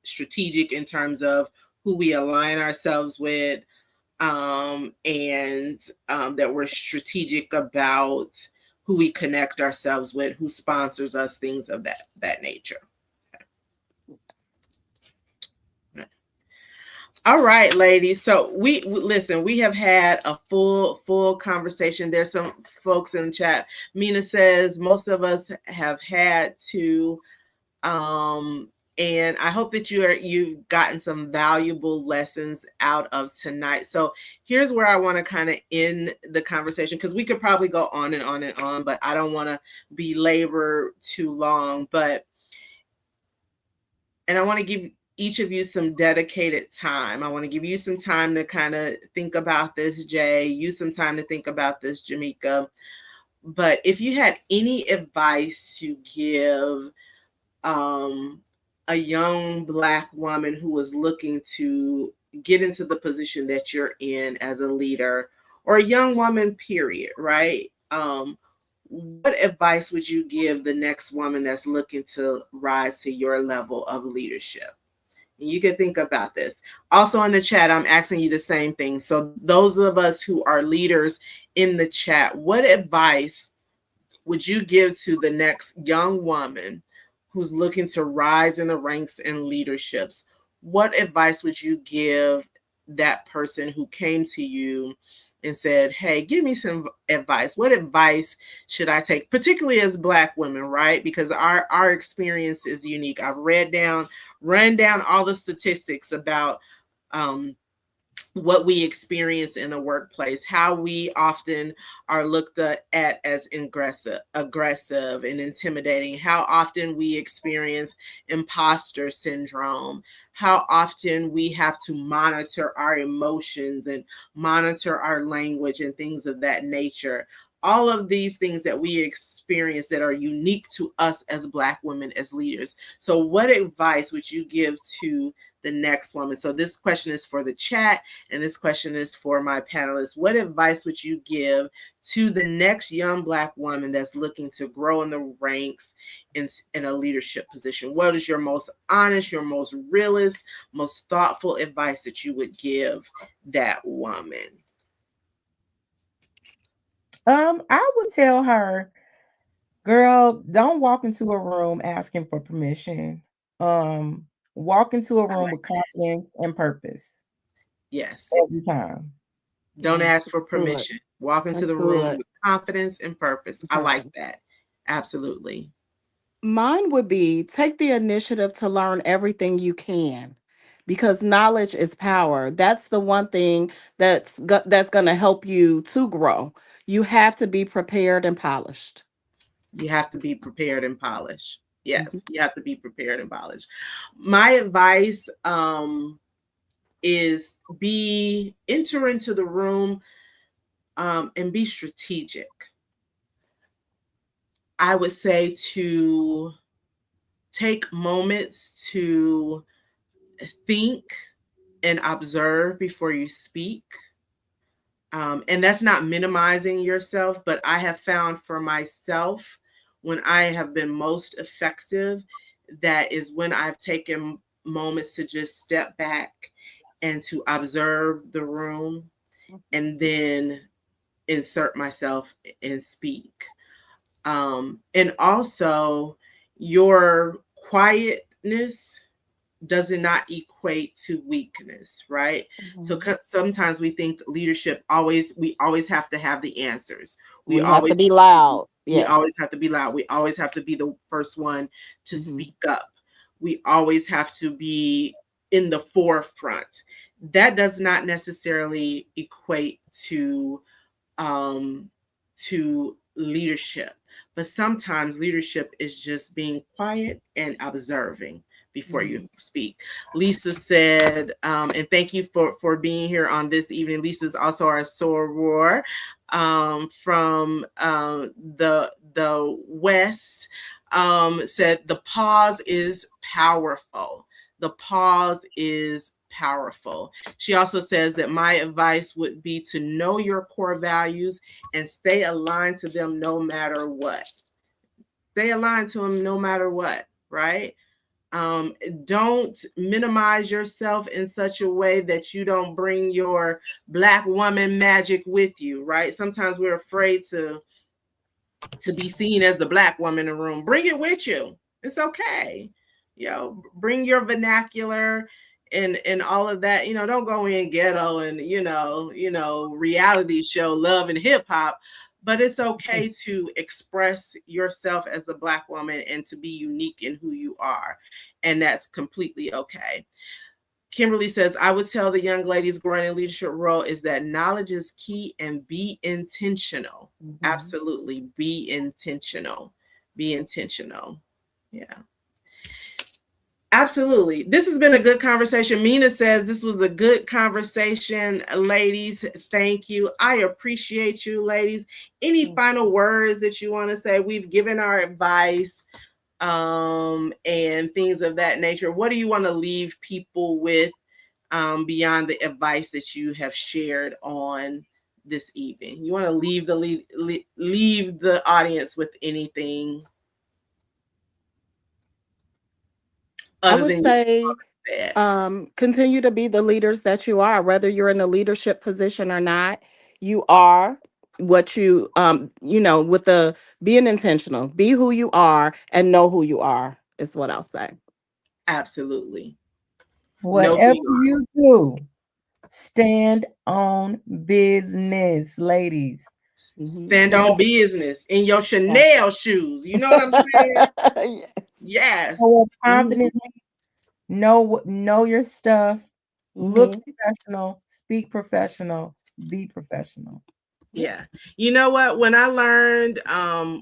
strategic in terms of who we align ourselves with, and that we're strategic about who we connect ourselves with, who sponsors us, things of that nature. All right, ladies. So listen. We have had a full conversation. There's some folks in the chat. Mina says most of us have had to, um, and I hope that you've gotten some valuable lessons out of tonight. So here's where I want to kind of end the conversation, because we could probably go on and on and on, but I don't want to belabor too long. And I want to give each of you some dedicated time. I want to give you some time to kind of think about this, Jay. You some time to think about this, Jamica. But if you had any advice to give, um, a young Black woman who is looking to get into the position that you're in as a leader, or a young woman, period, right? What advice would you give the next woman that's looking to rise to your level of leadership? You can think about this. Also in the chat, I'm asking you the same thing. So those of us who are leaders in the chat, what advice would you give to the next young woman who's looking to rise in the ranks and leaderships? What advice would you give that person who came to you and said, hey, give me some advice? What advice should I take, particularly as Black women, right? Because our experience is unique. I've run down all the statistics about what we experience in the workplace, how we often are looked at as aggressive and intimidating, how often we experience imposter syndrome, how often we have to monitor our emotions and monitor our language and things of that nature. All of these things that we experience that are unique to us as Black women, as leaders. So what advice would you give to the next woman? So this question is for the chat, and this question is for my panelists. What advice would you give to the next young Black woman that's looking to grow in the ranks in a leadership position? What is your most honest, your most realist, most thoughtful advice that you would give that woman? I would tell her, girl, don't walk into a room asking for permission. Walk into a room with confidence and purpose. Yes. Every time. Don't Yes, ask for that's good. permission. Walk into That's the room good. with confidence and purpose. I like Purpose. that. Absolutely. Mine would be take the initiative to learn everything you can, because knowledge is power. That's the one thing that's going to help you to grow. You have to be prepared and polished. You have to be prepared and polished. Yes, Mhm. you have to be prepared and polished. My advice is enter into the room and be strategic. I would say to take moments to think and observe before you speak. And that's not minimizing yourself, but I have found for myself, when I have been most effective, that is when I've taken moments to just step back and to observe the room and then insert myself and speak. And also, your quietness does it not equate to weakness, right? So Mhm. sometimes we think leadership we always have to have the answers. We We have to always be have to be, loud. we Yes. always have to be loud. We always have to be the first one to Hmm. speak up. We always have to be in the forefront. That does not necessarily equate um, to leadership. But sometimes leadership is just being quiet and observing before you Hmm. speak. Lisa said, and thank you for being here on this evening. Lisa's also our soror from the West. Said the pause is powerful. The pause is powerful. She also says that my advice would be to know your core values and stay aligned to them no matter what. Stay aligned to them no matter what, right? Um, don't minimize yourself in such a way that you don't bring your Black woman magic with you, right? Sometimes we're afraid to be seen as the Black woman in the room. Bring it with you. It's okay. Bring your vernacular and all of that. Don't go in ghetto and reality show love and hip hop. But it's okay to express yourself as a Black woman and to be unique in who you are. And that's completely okay. Kimberly says, I would tell the young ladies growing in leadership role is that knowledge is key and be intentional. Hmm. Absolutely. Be intentional. Be intentional. Yeah. Absolutely. This has been a good conversation. Mina says this was a good conversation, ladies. Thank you. I appreciate you, ladies. Any final words that you want to say? We've given our advice. and things of that nature. What do you want to leave people with beyond the advice that you have shared on this evening? You want to leave the audience with anything I other would than you say said? continue to be the leaders that you are, whether you're in a leadership position or not. You are what with the being intentional, be who you are and know who you are, is what I'll say. Absolutely. Know who Whatever you are. you do, stand on business, ladies. Hmm. Stand Stand on business in your Yeah. Chanel shoes. You know what I'm saying? Yes. Yes. Show up Hmm. confidently. Know your stuff. Look Hmm. professional. Speak professional. Be professional. Yeah. Yeah. You know what? When I learned,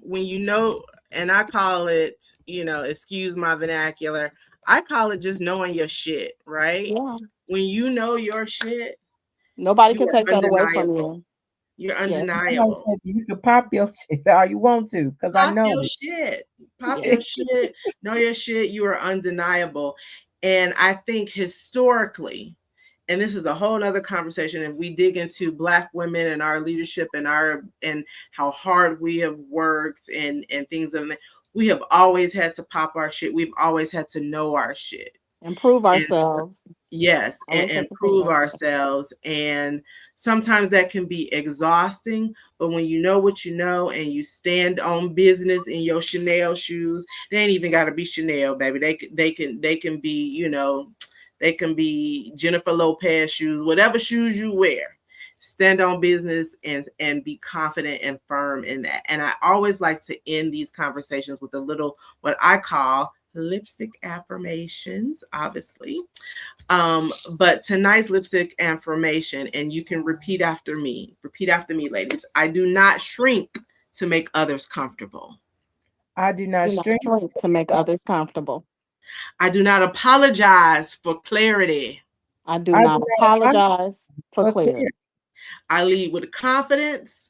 when you know, and I call it, excuse my vernacular, I call it just knowing your shit, right? Yeah. When you know your shit, Nobody you can take are that away from undeniable. you. You're Yes. Somebody undeniable. said you can pop your shit all you want to, because I Pop know your it. shit. Pop Yes. your shit. Know your shit. You are undeniable. And I think historically, and this is a whole nother conversation, if we dig into Black women and our leadership and how hard we have worked and things of that, we have always had to pop our shit. We've always had to know our shit. Improve And ourselves. yes, Always have and to prove prove ourselves. ourselves. And sometimes that can be exhausting, but when you know what you know and you stand on business in your Chanel shoes, they ain't even got to be Chanel, baby. They can be, they can be Jennifer Lopez shoes, whatever shoes you wear. Stand on business and be confident and firm in that. And I always like to end these conversations with a little what I call lipstick affirmations, obviously. But tonight's lipstick affirmation, and you can repeat after me. Repeat after me, ladies. I do not shrink to make others comfortable. I do not Do not shrink. shrink to make others comfortable. I do not apologize for clarity. I do I do not not apologize apologize for for clarity. clear. I lead with confidence,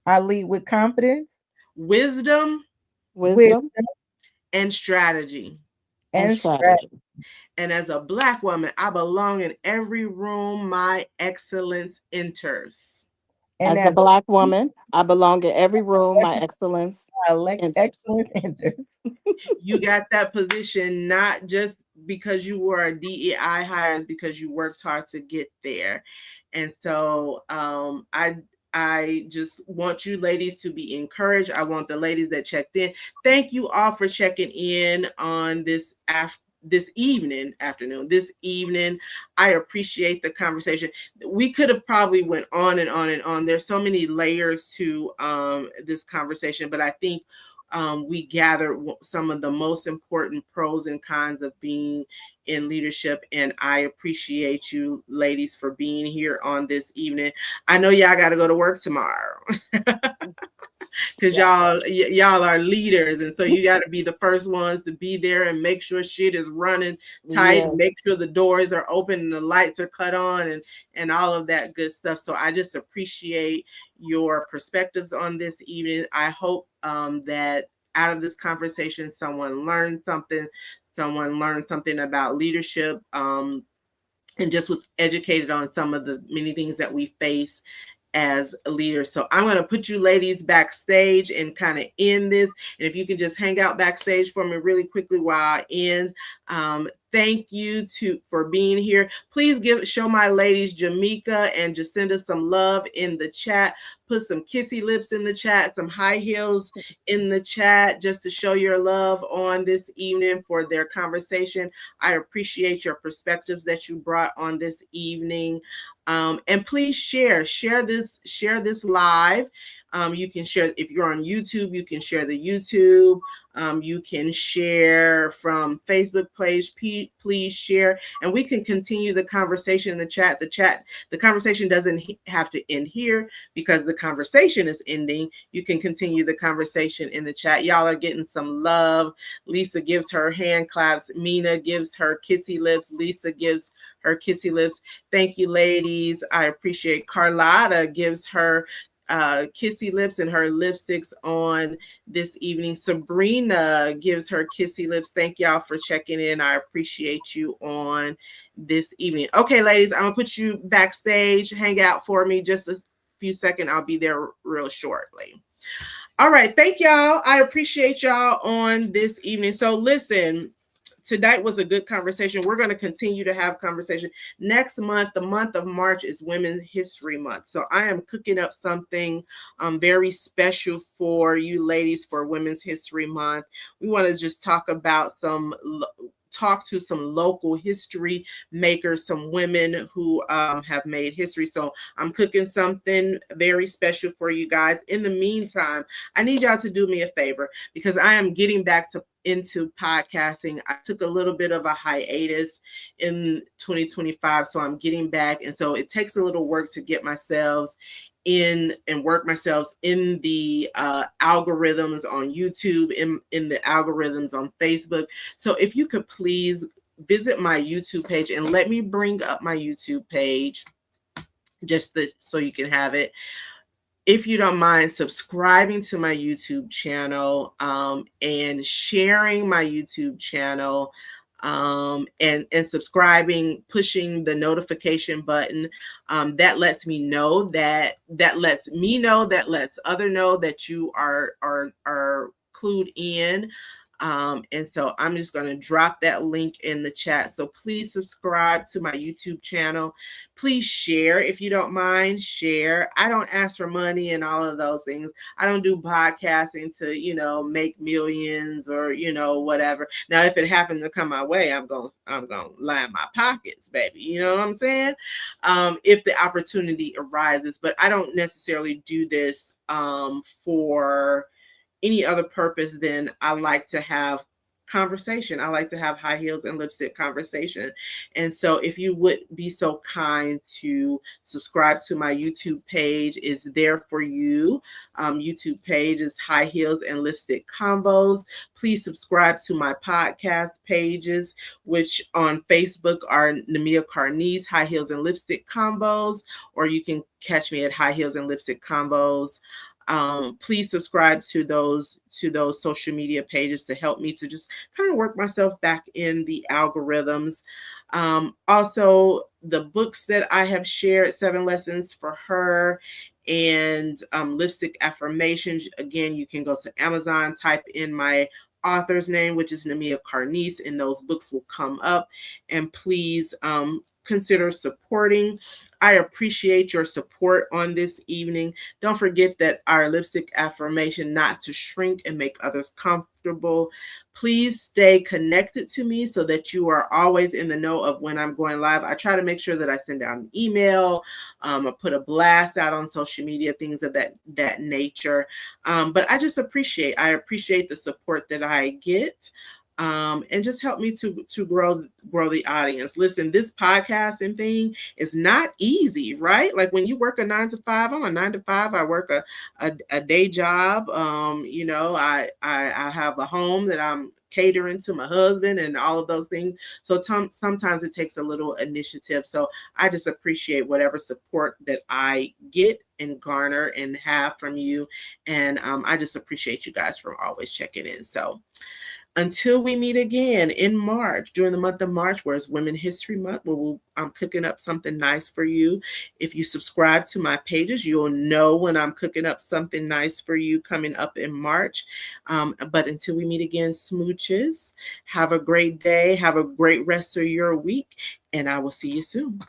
I lead with confidence, wisdom, Wisdom wisdom, and strategy. and and strategy. strategy. And as a Black woman, I belong in every room my excellence enters. And As a as Black woman, I belong in every room my excellence I elect enters. excellence enters. You got that position not just because you were a DEI hire, it's because you worked hard to get there. And so I just want you ladies to be encouraged. I want the ladies that checked in. Thank you all for checking in on this evening, afternoon, this evening. I appreciate the conversation. We could have probably went on and on and on. There's so many layers to this conversation, but I think we gathered some of the most important pros and cons of being in leadership. And I appreciate you ladies for being here on this evening. I know y'all got to go to work tomorrow. Because Yeah. y'all are leaders, and so you got to be the first ones to be there and make sure shit is running tight, and Yes. make sure the doors are open and the lights are cut on, and all of that good stuff. So I just appreciate your perspectives on this evening. I hope that out of this conversation someone learned something about leadership, and just was educated on some of the many things that we face as leaders. So I'm going to put you ladies backstage and kind of end this. And if you can just hang out backstage for me really quickly while I end. Thank you for being here. Please show my ladies Jamica and JaCinda some love in the chat. Put some kissy lips in the chat, some high heels in the chat, just to show your love on this evening for their conversation. I appreciate your perspectives that you brought on this evening. And please share this live. You can share if you're on YouTube, you can share the YouTube. You can share from Facebook page. Please share, and we can continue the conversation in the chat. The conversation doesn't have to end here because the conversation is ending. You can continue the conversation in the chat. Y'all are getting some love. Lisa gives her hand claps. Mina gives her kissy lips. Lisa gives her kissy lips. Thank you, ladies. I appreciate Carlotta gives her kissy lips and her lipsticks on this evening. Sabrina gives her kissy lips. Thank y'all for checking in. I appreciate you on this evening. Okay, ladies, I'm gonna put you backstage. Hang out for me just a few seconds. I'll be there real shortly. All right, thank y'all. I appreciate y'all on this evening. So listen, tonight was a good conversation. We're going to continue to have conversation. Next month, the month of March, is Women's History Month. So I am cooking up something very special for you ladies for Women's History Month. We want to just talk to some local history makers, some women who have made history. So I'm cooking something very special for you guys. In the meantime, I need y'all to do me a favor because I am getting back into podcasting. I took a little bit of a hiatus in 2025, so I'm getting back. And so it takes a little work to get myself in and work myself in the algorithms on YouTube, in the algorithms on Facebook. So if you could please visit my YouTube page and let me bring up my YouTube page so you can have it. If you don't mind subscribing to my YouTube channel and sharing my YouTube channel and subscribing, pushing the notification button, that lets me know that lets other know that you are clued in. And so I'm just going to drop that link in the chat. So please subscribe to my YouTube channel. Please share if you don't mind. Share. I don't ask for money and all of those things. I don't do podcasting to, make millions or, whatever. Now, if it happens to come my way, I'm going to line my pockets, baby. You know what I'm saying? If the opportunity arises, but I don't necessarily do this for any other purpose than I like to have conversation. I like to have high heels and lipstick conversation. And so if you would be so kind to subscribe to my YouTube page, is there for you. YouTube page is High Heels and Lipstick Combos. Please subscribe to my podcast pages, which on Facebook are Nemia Carnese, High Heels and Lipstick Combos, or you can catch me at High Heels and Lipstick Combos. Please subscribe to those social media pages to help me to just kind of work myself back in the algorithms. Also, the books that I have shared, 7 Lessons for Her and Lipstick Affirmations. Again, you can go to Amazon, type in my author's name, which is Nemia Carnese, and those books will come up. And please consider supporting. I appreciate your support on this evening. Don't forget that our lipstick affirmation, not to shrink and make others comfortable. Please stay connected to me so that you are always in the know of when I'm going live. I try to make sure that I send out an email, or put a blast out on social media, things of that nature. But I just appreciate the support that I get. And just help me to grow the audience. Listen, this podcasting thing is not easy, right? Like when you work a 9-to-5, I'm a 9-to-5. I work a day job. I have a home that I'm catering to my husband and all of those things. So sometimes it takes a little initiative. So I just appreciate whatever support that I get and garner and have from you. And I just appreciate you guys for always checking in. So until we meet again in March, during the month of March, where it's Women's History Month, where I'm cooking up something nice for you. If you subscribe to my pages, you'll know when I'm cooking up something nice for you coming up in March. But until we meet again, smooches, have a great day. Have a great rest of your week, and I will see you soon.